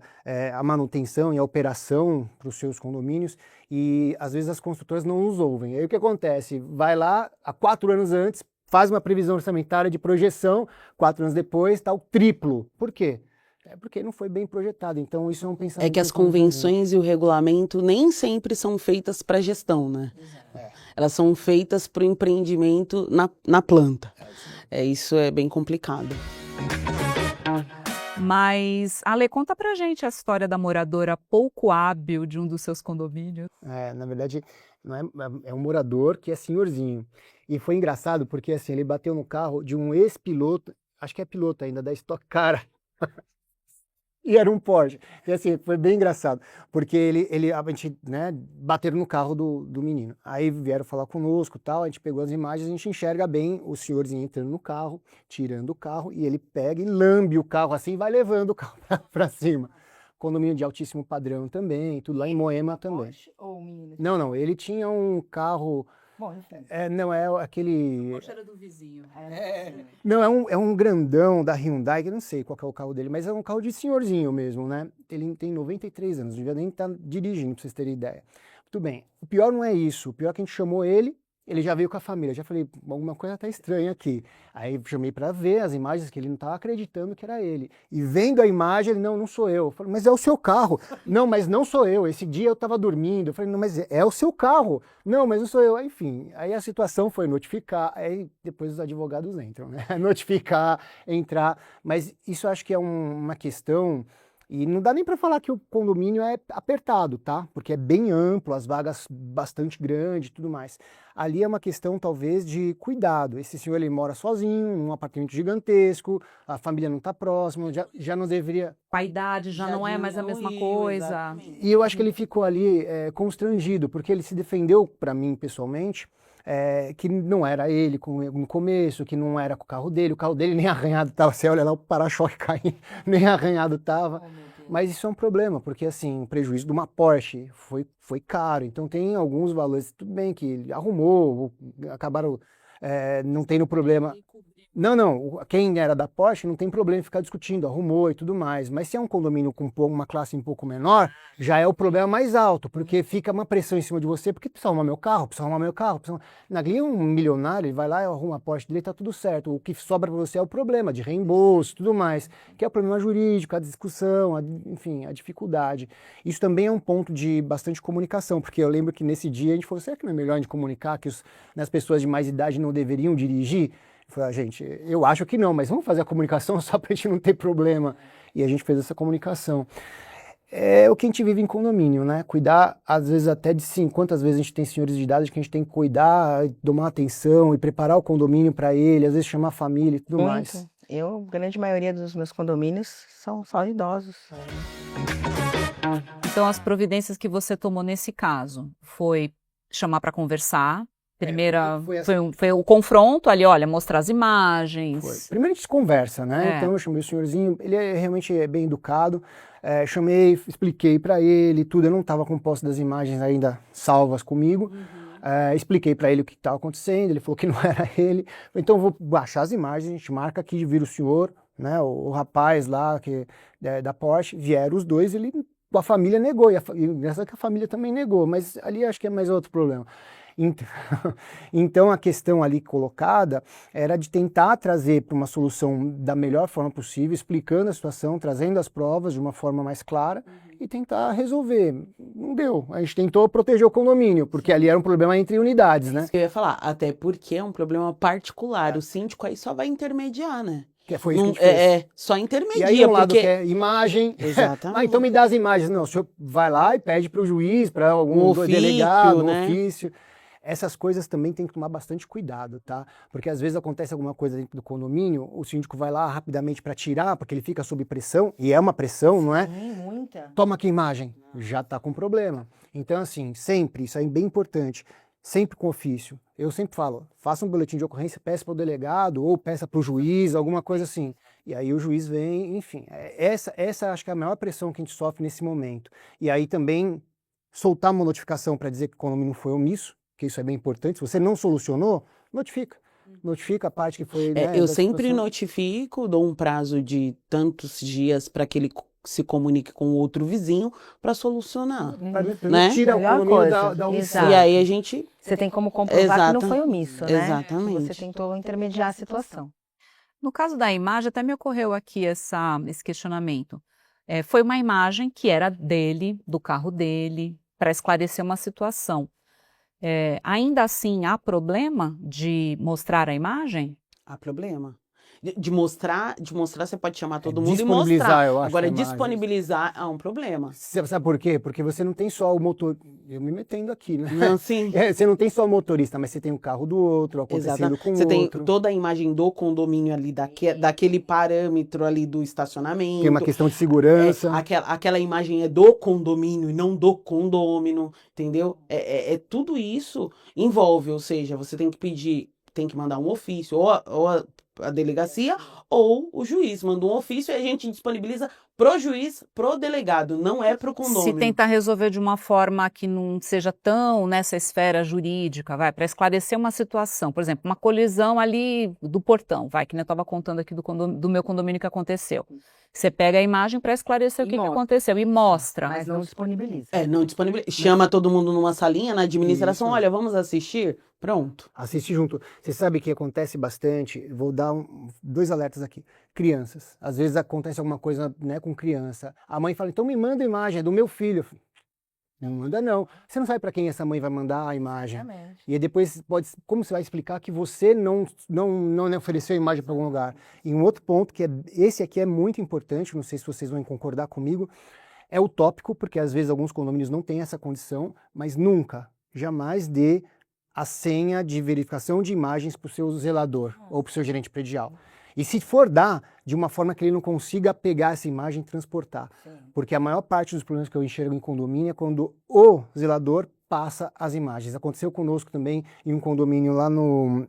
a manutenção e a operação para os seus condomínios, e às vezes as construtoras não nos ouvem. Aí o que acontece? Vai lá, há 4 anos antes, faz uma previsão orçamentária de projeção, 4 anos depois está o triplo. Por quê? Porque não foi bem projetado, então isso é um pensamento... É que as convenções e o regulamento nem sempre são feitas para gestão, né? Elas são feitas para o empreendimento na planta. Isso é bem complicado. Mas, Ale, conta pra gente a história da moradora pouco hábil de um dos seus condomínios. Na verdade, não é um morador que é senhorzinho. E foi engraçado porque assim, ele bateu no carro de um ex-piloto, acho que é piloto ainda, da Stock Car. E era um Porsche. E assim, foi bem engraçado, porque a gente, né, bateram no carro do menino. Aí vieram falar conosco, tal, a gente pegou as imagens, a gente enxerga bem o senhorzinho entrando no carro, tirando o carro, e ele pega e lambe o carro assim, e vai levando o carro para cima. Condomínio de altíssimo padrão também, tudo lá em Moema também. Porsche ou menino? Não, ele tinha um carro... Bom, enfim. Não, é aquele... Poxa, era do vizinho. Não, é um grandão da Hyundai, que eu não sei qual que é o carro dele, mas é um carro de senhorzinho mesmo, né? Ele tem 93 anos, não devia nem estar dirigindo, pra vocês terem ideia. Muito bem, o pior não é isso, o pior é que a gente chamou ele já veio com a família, já falei, alguma coisa tá estranha aqui. Aí chamei para ver as imagens, que ele não estava acreditando que era ele. E vendo a imagem, ele, não sou eu. Eu falei, mas é o seu carro. Não, mas não sou eu. Esse dia eu estava dormindo. Eu falei, não, mas é o seu carro. Não, mas não sou eu. Enfim, aí a situação foi notificar, aí depois os advogados entram, né? Notificar, entrar. Mas isso eu acho que é uma questão... E não dá nem para falar que o condomínio é apertado, tá? Porque é bem amplo, as vagas bastante grandes e tudo mais. Ali é uma questão, talvez, de cuidado. Esse senhor, ele mora sozinho, num apartamento gigantesco, a família não está próxima, já não deveria... Com a idade já não é mais a mesma coisa. Exatamente. E eu acho que ele ficou ali constrangido, porque ele se defendeu para mim, pessoalmente, que não era ele no começo, que não era com o carro dele nem arranhado estava, você olha lá o para-choque caindo, nem arranhado estava, mas isso é um problema, porque assim, o prejuízo de uma Porsche foi caro, então tem alguns valores, tudo bem que ele arrumou, acabaram não tendo problema, Não, quem era da Porsche não tem problema em ficar discutindo, arrumou e tudo mais. Mas se é um condomínio com uma classe um pouco menor, já é o problema mais alto, porque fica uma pressão em cima de você, porque precisa arrumar meu carro, precisa arrumar meu carro. Ali um milionário, ele vai lá e arruma a Porsche dele, tá tudo certo. O que sobra para você é o problema de reembolso e tudo mais, que é o problema jurídico, a discussão, enfim, a dificuldade. Isso também é um ponto de bastante comunicação, porque eu lembro que nesse dia a gente falou, será que não é melhor a gente comunicar que as pessoas de mais idade não deveriam dirigir? Eu falei, gente, eu acho que não, mas vamos fazer a comunicação só para a gente não ter problema. E a gente fez essa comunicação. É o que a gente vive em condomínio, né? Cuidar, às vezes, até de sim, quantas vezes a gente tem senhores de idade que a gente tem que cuidar, tomar atenção e preparar o condomínio para ele, às vezes chamar a família e tudo mais. A grande maioria dos meus condomínios são só idosos. Então, as providências que você tomou nesse caso foi chamar para conversar. Primeira, foi o confronto ali, olha, mostrar as imagens. Primeiro a gente conversa, né? Então eu chamei o senhorzinho, ele realmente é bem educado, chamei, expliquei para ele tudo, eu não estava com posse das imagens ainda salvas comigo, expliquei para ele o que estava acontecendo, ele falou que não era ele, então eu vou baixar as imagens, a gente marca aqui, vira o senhor, né? O rapaz lá da Porsche, vieram os dois, a família negou, e engraçado que a família também negou, mas ali acho que é mais outro problema. Então a questão ali colocada era de tentar trazer para uma solução da melhor forma possível, explicando a situação, trazendo as provas de uma forma mais clara e tentar resolver. Não deu, a gente tentou proteger o condomínio, porque ali era um problema entre unidades, né? Isso que eu ia falar, até porque é um problema particular, o síndico aí só vai intermediar, né? Que foi isso que a gente fez. Só intermedia. E aí um lado quer imagem. Exatamente. Então me dá as imagens. Não, o senhor vai lá e pede para o juiz, para algum ofício, delegado, né? ofício. Essas coisas também tem que tomar bastante cuidado, tá? Porque às vezes acontece alguma coisa dentro do condomínio, o síndico vai lá rapidamente para tirar, porque ele fica sob pressão, e é uma pressão, não é? Sim, muita. Toma aqui a imagem, já está com problema. Então assim, sempre, isso é bem importante, sempre com ofício. Eu sempre falo, faça um boletim de ocorrência, peça para o delegado ou peça para o juiz, alguma coisa assim. E aí o juiz vem, enfim. Essa acho que é a maior pressão que a gente sofre nesse momento. E aí também soltar uma notificação para dizer que o condomínio foi omisso, que isso é bem importante. Se você não solucionou, notifica. Notifica a parte que foi... né, eu sempre notifico, dou um prazo de tantos dias para que ele se comunique com o outro vizinho para solucionar. Né? Tira o condomínio da omissão. E aí a gente... Você tem como comprovar que não foi omisso, né? Exatamente. Você tentou intermediar a situação. No caso da imagem, até me ocorreu aqui esse questionamento. Foi uma imagem que era dele, do carro dele, para esclarecer uma situação. Ainda assim, há problema de mostrar a imagem? Há problema. De mostrar, você pode chamar todo mundo e disponibilizar, mostrar. eu acho. Agora, disponibilizar é um problema. Sabe por quê? Porque você não tem só o motor... Eu me metendo aqui, né? Não, sim. Você não tem só o motorista, mas você tem o carro do outro, acontecendo com o outro. Você tem toda a imagem do condomínio ali, daquele parâmetro ali do estacionamento. Tem uma questão de segurança. Aquela imagem é do condomínio e não do condômino, entendeu? Tudo isso envolve, ou seja, você tem que pedir, tem que mandar um ofício, ou a delegacia, ou o juiz manda um ofício e a gente disponibiliza pro juiz, pro delegado, não é pro condomínio. Se tentar resolver de uma forma que não seja tão nessa esfera jurídica, para esclarecer uma situação, por exemplo, uma colisão ali do portão, que nem eu estava contando aqui do meu condomínio que aconteceu. Você pega a imagem para esclarecer o que aconteceu e mostra. Mas não disponibiliza. Não disponibiliza. Chama todo mundo numa salinha na administração, olha, vamos assistir? Pronto. Assiste junto. Você sabe que acontece bastante, vou dar dois alertas aqui. Crianças. Às vezes acontece alguma coisa, né, com criança. A mãe fala, então me manda a imagem, é do meu filho. Não manda não. Você não sabe para quem essa mãe vai mandar a imagem. Exatamente. E aí depois, como você vai explicar que você não ofereceu a imagem para algum lugar? E um outro ponto, esse aqui é muito importante, não sei se vocês vão concordar comigo, é utópico, porque às vezes alguns condomínios não têm essa condição, mas nunca, jamais dê a senha de verificação de imagens para o seu zelador ou para o seu gerente predial. E se for dar, de uma forma que ele não consiga pegar essa imagem e transportar. Sim. Porque a maior parte dos problemas que eu enxergo em condomínio é quando o zelador passa as imagens. Aconteceu conosco também em um condomínio lá no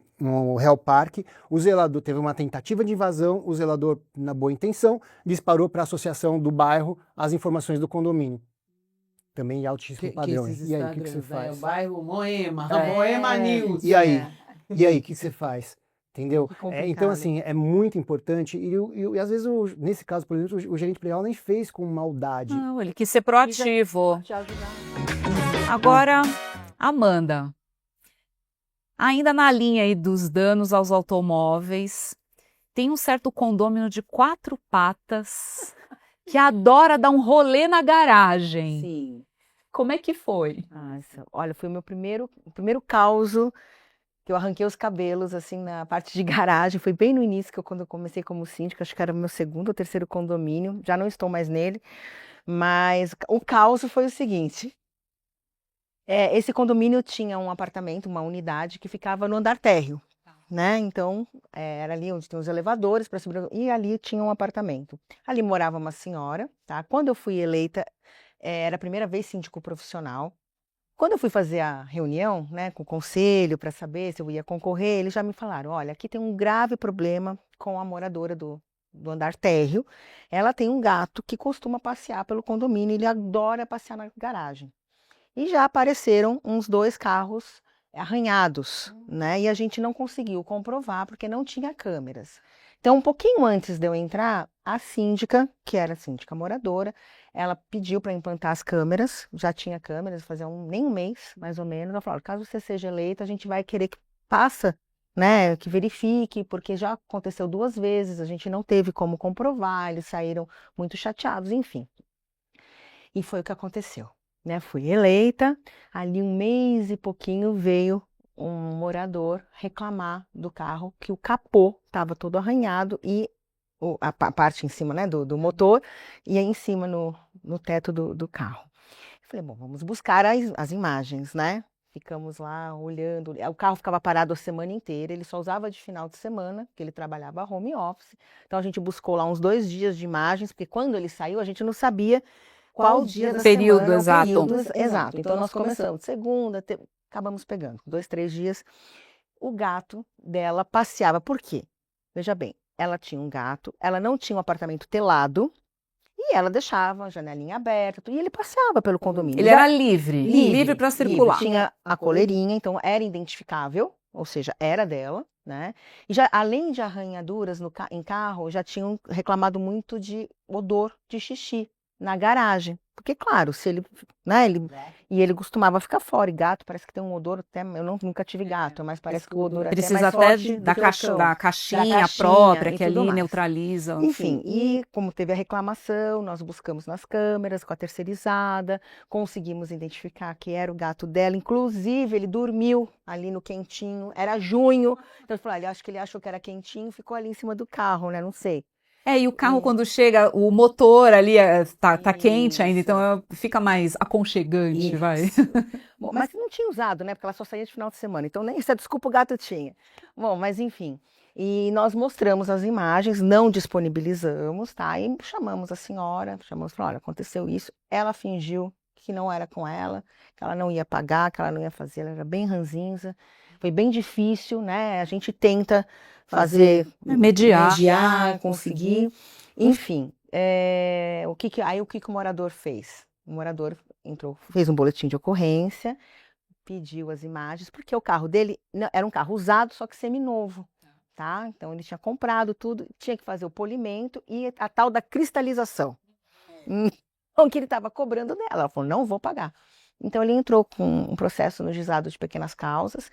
Real Park. O zelador teve uma tentativa de invasão, o zelador, na boa intenção, disparou para a associação do bairro as informações do condomínio. Também de altíssimo padrão. E aí, o que você faz? O bairro Moema, Moema News. E aí, o que você faz? Entendeu? Que complicado. Então, assim, é muito importante. E às vezes, nesse caso, por exemplo, o gerente predial nem fez com maldade. Não, ele quis ser proativo. Te ajudar. Agora, Amanda, ainda na linha aí dos danos aos automóveis, tem um certo condômino de 4 patas que adora dar um rolê na garagem. Sim. Como é que foi? Olha, foi o primeiro causo que eu arranquei os cabelos, assim, na parte de garagem. Foi bem no início, quando eu comecei como síndica, acho que era o meu 2º ou 3º condomínio, já não estou mais nele. Mas o caos foi o seguinte: esse condomínio tinha um apartamento, uma unidade, que ficava no andar térreo, né? Então, era ali onde tem os elevadores para subir, e ali tinha um apartamento. Ali morava uma senhora, tá? Quando eu fui eleita, era a primeira vez síndico profissional. Quando eu fui fazer a reunião, né, com o conselho para saber se eu ia concorrer, eles já me falaram: olha, aqui tem um grave problema com a moradora do andar térreo. Ela tem um gato que costuma passear pelo condomínio, ele adora passear na garagem. E já apareceram uns 2 carros arranhados, né? E a gente não conseguiu comprovar porque não tinha câmeras. Então, um pouquinho antes de eu entrar, a síndica, que era a síndica moradora, ela pediu para implantar as câmeras, já tinha câmeras, fazia nem um mês, mais ou menos. Ela falou: caso você seja eleita, a gente vai querer que faça, né, que verifique, porque já aconteceu 2 vezes, a gente não teve como comprovar, eles saíram muito chateados, enfim. E foi o que aconteceu, né? Fui eleita, ali um mês e pouquinho veio um morador reclamar do carro, que o capô estava todo arranhado e a parte em cima, né, do motor, e aí em cima no teto do carro. Eu falei: bom, vamos buscar as imagens, né? Ficamos lá olhando, o carro ficava parado a semana inteira, ele só usava de final de semana, porque ele trabalhava home office. Então a gente buscou lá uns 2 dias de imagens, porque quando ele saiu a gente não sabia qual dia da Período semana, exato. Exato. Então nós começamos segunda, acabamos pegando 2, 3 dias. O gato dela passeava. Por quê? Veja bem, ela tinha um gato, ela não tinha um apartamento telado e ela deixava a janelinha aberta e ele passeava pelo condomínio. Ele era livre para circular. Tinha a coleirinha, então era identificável, ou seja, era dela, né? E já, além de arranhaduras em carro, já tinham reclamado muito de odor de xixi na garagem. Porque, claro, se ele, né, e ele costumava ficar fora, e gato parece que tem um odor até, eu nunca tive gato, mas parece que o odor Precisa é mais até forte da do que o cão. caixinha Da caixinha própria, e que tudo ali mais. neutraliza. Enfim, e como teve a reclamação, nós buscamos nas câmeras com a terceirizada, conseguimos identificar que era o gato dela, inclusive ele dormiu ali no quentinho, era junho, então eu falei: acho que ele achou que era quentinho, ficou ali em cima do carro, né, não sei. E o carro quando chega, o motor ali tá quente ainda, então fica mais aconchegante, vai. Bom, mas não tinha usado, né, porque ela só saía de final de semana, então nem essa desculpa o gato tinha. Bom, mas enfim, e nós mostramos as imagens, não disponibilizamos, tá, e chamamos a senhora, falamos: olha, aconteceu isso, ela fingiu que não era com ela, que ela não ia pagar, que ela não ia fazer, ela era bem ranzinza, foi bem difícil, né, a gente tenta fazer, mediar, conseguir, enfim, o que o morador fez? O morador entrou, fez um boletim de ocorrência, pediu as imagens, porque o carro dele era um carro usado, só que seminovo, tá? Então ele tinha comprado tudo, tinha que fazer o polimento e a tal da cristalização. Então, que ele estava cobrando dela, ela falou: não vou pagar. Então ele entrou com um processo no juizado de pequenas causas.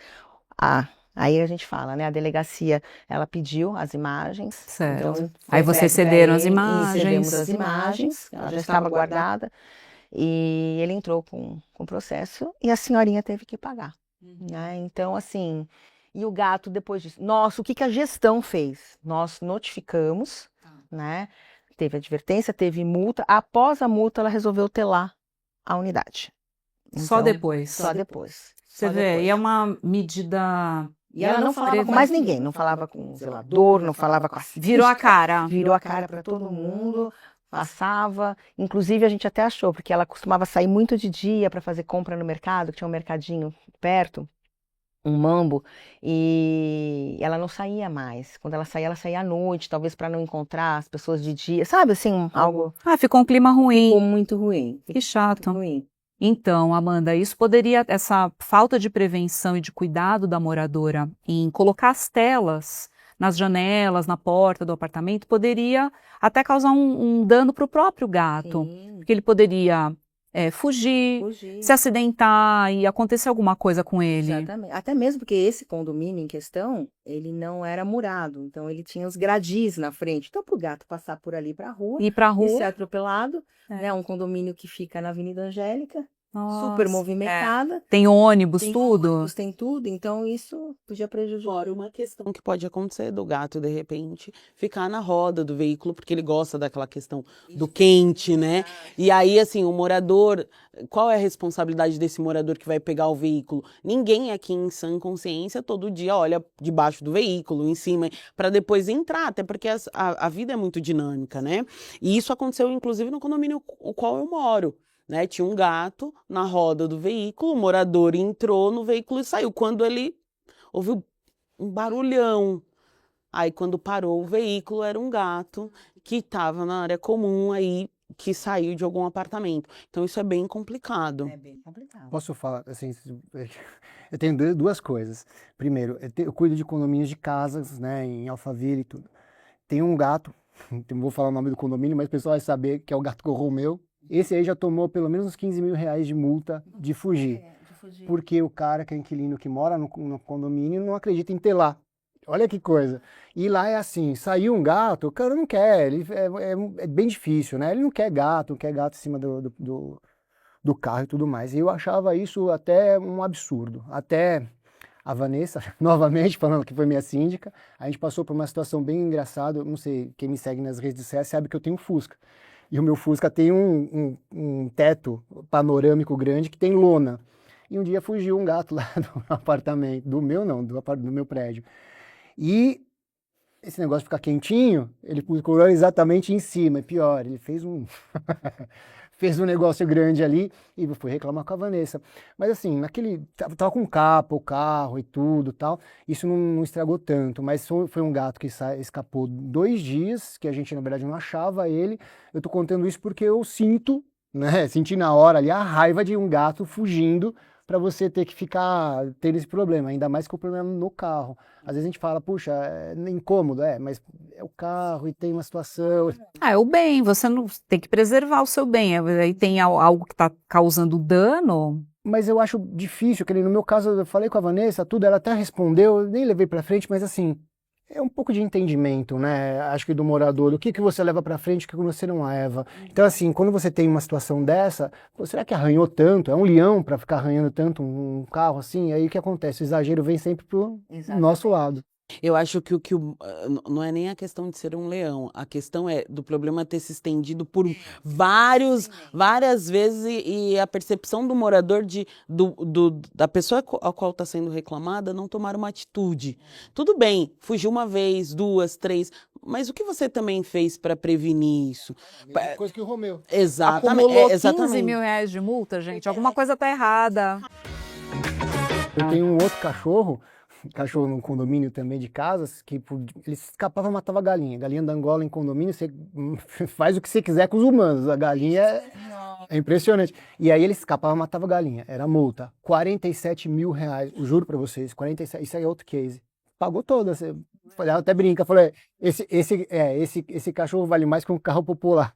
Aí a gente fala, né? A delegacia, ela pediu as imagens. Certo. Então, Aí vocês cederam as e imagens. cedemos as imagens, ela já estava guardada. E ele entrou com o processo e a senhorinha teve que pagar. Né? Então, assim, e o gato depois disso. Nossa, o que a gestão fez? Nós notificamos, né? Teve advertência, teve multa. Após a multa, ela resolveu telar a unidade. Só depois. Só depois. Você vê, e é uma medida... E ela não falava com mais ninguém, não falava com o zelador, não falava com a síndica. Virou a cara. Virou a cara para todo mundo, passava. Inclusive a gente até achou, porque ela costumava sair muito de dia para fazer compra no mercado, que tinha um mercadinho perto, um mambo, e ela não saía mais. Quando ela saía à noite, talvez para não encontrar as pessoas de dia, sabe assim, algo... ficou um clima ruim. Ficou muito ruim. Que chato. Ruim. Então, Amanda, isso poderia, essa falta de prevenção e de cuidado da moradora em colocar as telas nas janelas, na porta do apartamento, poderia até causar um dano para o próprio gato. Sim, Porque ele poderia fugir, fugir. se acidentar e acontecer alguma coisa com ele. Exatamente. Até mesmo porque esse condomínio em questão, ele não era murado, então ele tinha os gradis na frente. Então, para o gato passar por ali para a rua Ir pra e ser rua. atropelado, É. né? Um condomínio que fica na Avenida Angélica, Nossa, super movimentada, Tem ônibus, tem tudo. ônibus, tem tudo, então isso podia prejudicar. Fora uma questão que pode acontecer do gato, de repente, ficar na roda do veículo, porque ele gosta daquela questão do quente, né? E aí, assim, o morador, qual é a responsabilidade desse morador que vai pegar o veículo? Ninguém aqui em sã consciência todo dia olha debaixo do veículo, em cima, para depois entrar, até porque a vida é muito dinâmica, né? E isso aconteceu, inclusive, no condomínio o qual eu moro. Né? Tinha um gato na roda do veículo, o morador entrou no veículo e saiu. Quando ele ouviu um barulhão, aí quando parou o veículo era um gato que estava na área comum aí, que saiu de algum apartamento. Então isso é bem complicado. É bem complicado. Posso falar, assim, eu tenho duas coisas. Primeiro, eu cuido de condomínios de casas, né, em Alphaville e tudo. Tem um gato, não vou falar o nome do condomínio, mas o pessoal vai saber que é o gato Romeu. Esse aí já tomou pelo menos uns 15 mil reais de multa de fugir. Porque o cara, que é inquilino que mora no condomínio, não acredita em ter lá. Olha que coisa. E lá é assim, saiu um gato, o cara não quer, é bem difícil, né? Ele não quer gato em cima do carro e tudo mais. E eu achava isso até um absurdo. Até a Vanessa, novamente falando que foi minha síndica, a gente passou por uma situação bem engraçada. Eu não sei, quem me segue nas redes sociais sabe que eu tenho um Fusca. E o meu Fusca tem um teto panorâmico grande que tem lona. E um dia fugiu um gato lá do apartamento, do meu não, do meu prédio. E esse negócio de ficar quentinho, ele procurou exatamente em cima. E pior, ele fez fez um negócio grande ali e foi reclamar com a Vanessa. Mas assim, tava com capa, o carro e tudo tal, isso não estragou tanto, mas foi um gato que escapou 2 dias, que a gente na verdade não achava ele. Eu tô contando isso porque eu sinto, né, senti na hora ali a raiva de um gato fugindo para você ter que ficar tendo esse problema, ainda mais com o problema no carro. Às vezes a gente fala, puxa, é incômodo, mas é o carro e tem uma situação. É o bem, você não tem que preservar o seu bem. Aí tem algo que está causando dano. Mas eu acho difícil, que no meu caso eu falei com a Vanessa, tudo, ela até respondeu, eu nem levei para frente, mas assim, é um pouco de entendimento, né? Acho que do morador, o que você leva para frente, o que você não leva. Então assim, quando você tem uma situação dessa, pô, será que arranhou tanto? É um leão para ficar arranhando tanto um carro assim? Aí o que acontece? O exagero vem sempre pro nosso lado. Eu acho que não é nem a questão de ser um leão, a questão é do problema ter se estendido por várias vezes e a percepção do morador da pessoa a qual está sendo reclamada não tomar uma atitude. Tudo bem, fugiu uma vez, 2, 3, mas o que você também fez para prevenir isso? Coisa que o Romeu. Exatamente. Acumulou 15 exatamente. mil reais de multa, gente. Alguma coisa tá errada. Eu tenho um outro cachorro no condomínio também de casas, que ele escapava e matava galinha. Galinha da Angola em condomínio, você faz o que você quiser com os humanos. A galinha é impressionante. E aí ele escapava e matava galinha. Era multa. 47 mil reais. Eu juro pra vocês, 47. Isso aí é outro case. Pagou toda. Ela até brinca. Falei, esse cachorro vale mais que um carro popular.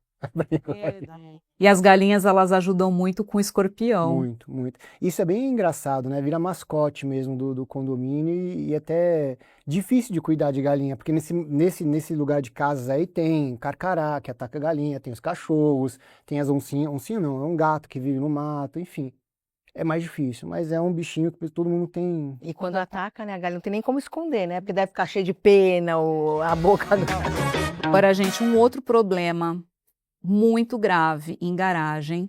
E as galinhas, elas ajudam muito com o escorpião. Muito, muito. Isso é bem engraçado, né? Vira mascote mesmo do condomínio e até difícil de cuidar de galinha, porque nesse lugar de casas aí tem carcará, que ataca a galinha, tem os cachorros, tem as oncinhas, oncinha não, é um gato que vive no mato, enfim. É mais difícil, mas é um bichinho que todo mundo tem. E quando ataca, né, a galinha não tem nem como esconder, né? Porque deve ficar cheio de pena, a boca... Agora, gente, um outro problema muito grave em garagem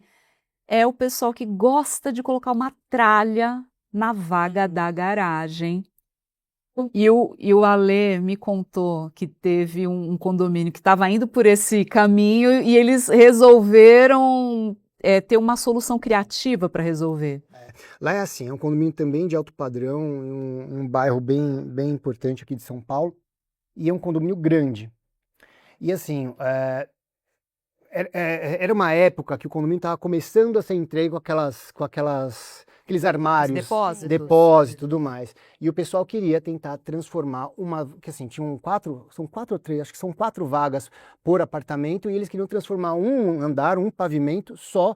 é o pessoal que gosta de colocar uma tralha na vaga da garagem. E o Alê me contou que teve um condomínio que estava indo por esse caminho e eles resolveram ter uma solução criativa para resolver. Lá é assim, é um condomínio também de alto padrão, um bairro bem importante aqui de São Paulo, e é um condomínio grande. E assim, era uma época que o condomínio estava começando a ser entregue com aquelas aqueles armários, depósitos. depósitos e tudo mais. E o pessoal queria tentar tinha 4 ou 3, acho que são 4 vagas por apartamento, e eles queriam transformar um andar, um pavimento só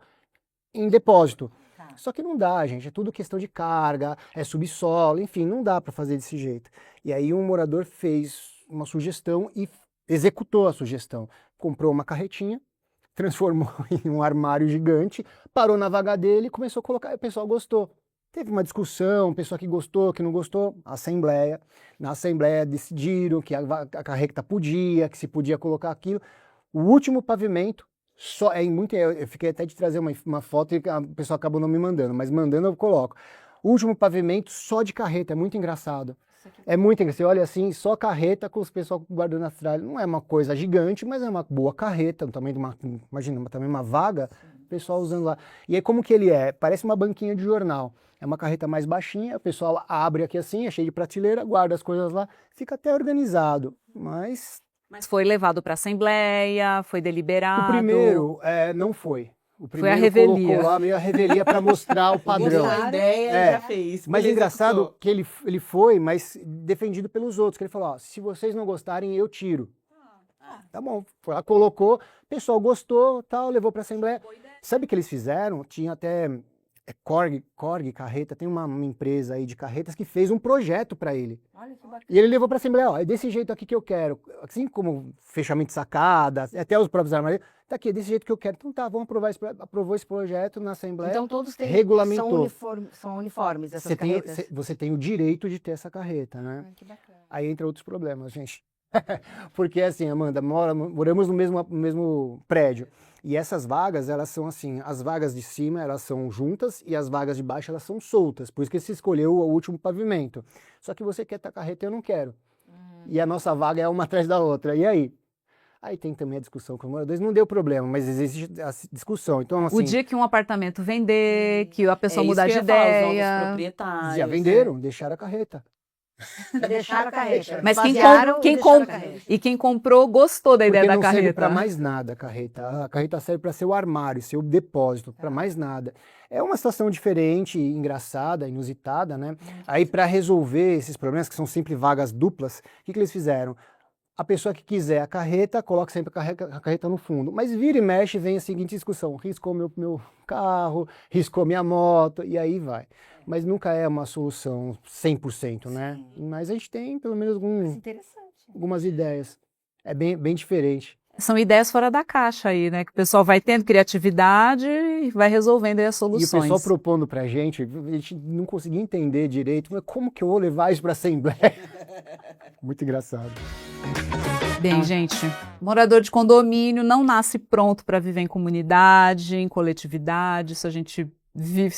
em depósito. Só que não dá, gente, é tudo questão de carga, é subsolo, enfim, não dá para fazer desse jeito. E aí um morador fez uma sugestão e executou a sugestão. Comprou uma carretinha, transformou em um armário gigante, parou na vaga dele e começou a colocar, e o pessoal gostou. Teve uma discussão, pessoa que gostou, que não gostou, assembleia. Na assembleia decidiram que a carreta podia, que se podia colocar aquilo. O último pavimento, eu fiquei até de trazer uma foto e a pessoa acabou não me mandando, mas mandando eu coloco. O último pavimento só de carreta, é muito engraçado. É muito engraçado, você olha assim, só carreta com os pessoal guardando as tralhas. Não é uma coisa gigante, mas é uma boa carreta, no tamanho de imagina, também uma vaga, o pessoal usando lá. E aí como que ele é? Parece uma banquinha de jornal. É uma carreta mais baixinha, o pessoal abre aqui assim, é cheio de prateleira, guarda as coisas lá, fica até organizado, mas... Mas foi levado para a Assembleia, foi deliberado. O primeiro não foi. O Foi a primeiro revelia. colocou lá meio a revelia para mostrar o padrão. A ideia já fez. Mas é ele engraçado executou. que ele foi, mas defendido pelos outros, que ele falou, ó, se vocês não gostarem, eu tiro. Tá bom, foi lá, colocou, o pessoal gostou, tal, levou para a Assembleia. Sabe o que eles fizeram? Tinha até Korg Carreta, tem uma empresa aí de carretas que fez um projeto para ele. Olha que bacana. E ele levou para a Assembleia, ó, é desse jeito aqui que eu quero. Assim como fechamento de sacada, até os próprios armários, tá aqui, é desse jeito que eu quero. Então tá, vamos aprovar aprovou esse projeto na Assembleia. Então todos regulamentou. são uniformes essas Você carretas? você tem o direito de ter essa carreta, né? Que bacana. Aí entra outros problemas, gente. Porque assim, Amanda, moramos no mesmo prédio. E essas vagas, elas são assim, as vagas de cima, elas são juntas e as vagas de baixo, elas são soltas. Por isso que você escolheu o último pavimento. Só que você quer estar carreta e eu não quero. E a nossa vaga é uma atrás da outra. E aí? Aí tem também a discussão com os moradores. Não deu problema, mas existe a discussão. Então, assim, O dia que um apartamento vender, que a pessoa É isso mudar que de eu ia falar, os novos ideia. proprietários. já venderam, deixaram a carreta. Deixaram a carreta. Mas quem, Esvaziaram com- e quem deixaram com- a carreta. e quem comprou gostou da ideia Porque da não serve carreta. para mais nada a carreta. A carreta serve para ser o armário, ser o depósito, para mais nada. É uma situação diferente, engraçada, inusitada, né? Aí para resolver esses problemas, que são sempre vagas duplas, o que eles fizeram? A pessoa que quiser a carreta, coloca sempre a carreta no fundo. Mas vira e mexe, vem a seguinte discussão. Riscou meu carro, riscou minha moto, e aí vai. Mas nunca é uma solução 100%, né? Mas a gente tem pelo menos Interessante. algumas ideias. É bem diferente. São ideias fora da caixa aí, né? Que o pessoal vai tendo criatividade e vai resolvendo aí as E o soluções. pessoal propondo pra gente, a gente não conseguia entender direito, mas como que eu vou levar isso pra Assembleia? Muito engraçado. Bem, gente, morador de condomínio não nasce pronto para viver em comunidade, em coletividade, isso a gente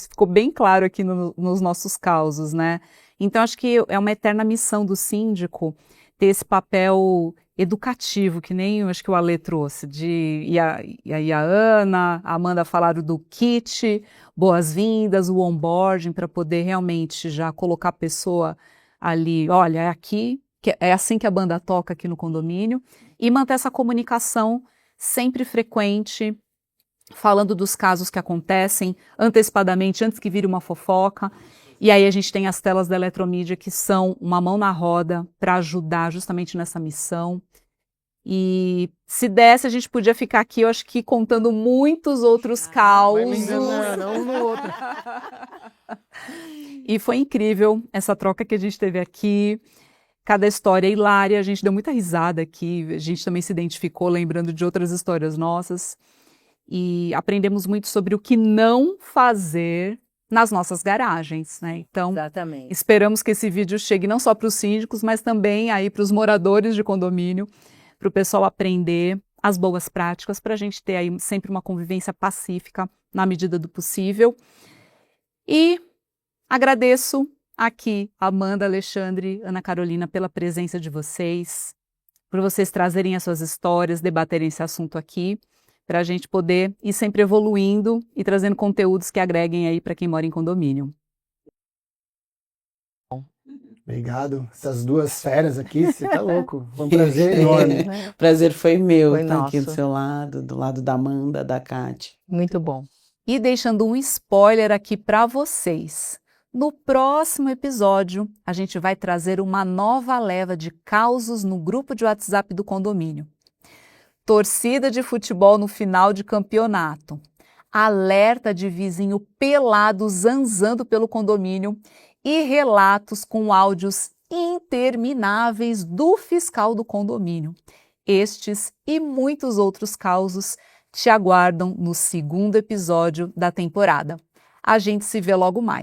ficou bem claro aqui nos nossos causos, né? Então, acho que é uma eterna missão do síndico ter esse papel educativo, que nem eu acho que o Ale trouxe, e a Ana, a Amanda falaram do kit, boas-vindas, o onboarding, para poder realmente já colocar a pessoa ali, olha, é aqui, é assim que a banda toca aqui no condomínio, e manter essa comunicação sempre frequente, falando dos casos que acontecem antecipadamente, antes que vire uma fofoca. E aí a gente tem as telas da Eletromídia, que são uma mão na roda para ajudar justamente nessa missão. E se desse, a gente podia ficar aqui, eu acho que contando muitos outros Vai causos. me enganando, um no outro. E foi incrível essa troca que a gente teve aqui. Cada história é hilária, a gente deu muita risada aqui, a gente também se identificou lembrando de outras histórias nossas. E aprendemos muito sobre o que não fazer nas nossas garagens, né? Então, Exatamente. esperamos que esse vídeo chegue não só para os síndicos, mas também aí para os moradores de condomínio, para o pessoal aprender as boas práticas, para a gente ter aí sempre uma convivência pacífica na medida do possível. E agradeço aqui Amanda, Alexandre, Ana Carolina pela presença de vocês, por vocês trazerem as suas histórias, debaterem esse assunto aqui, para a gente poder ir sempre evoluindo e trazendo conteúdos que agreguem aí para quem mora em condomínio. Obrigado. Essas duas feras aqui, você tá louco. Foi um prazer enorme. Prazer foi meu Foi estar aqui do nosso. seu lado, do lado da Amanda, da Cátia. Muito bom. E deixando um spoiler aqui para vocês. No próximo episódio, a gente vai trazer uma nova leva de causos no grupo de WhatsApp do condomínio. Torcida de futebol no final de campeonato. Alerta de vizinho pelado zanzando pelo condomínio e relatos com áudios intermináveis do fiscal do condomínio. Estes e muitos outros causos te aguardam no segundo episódio da temporada. A gente se vê logo mais.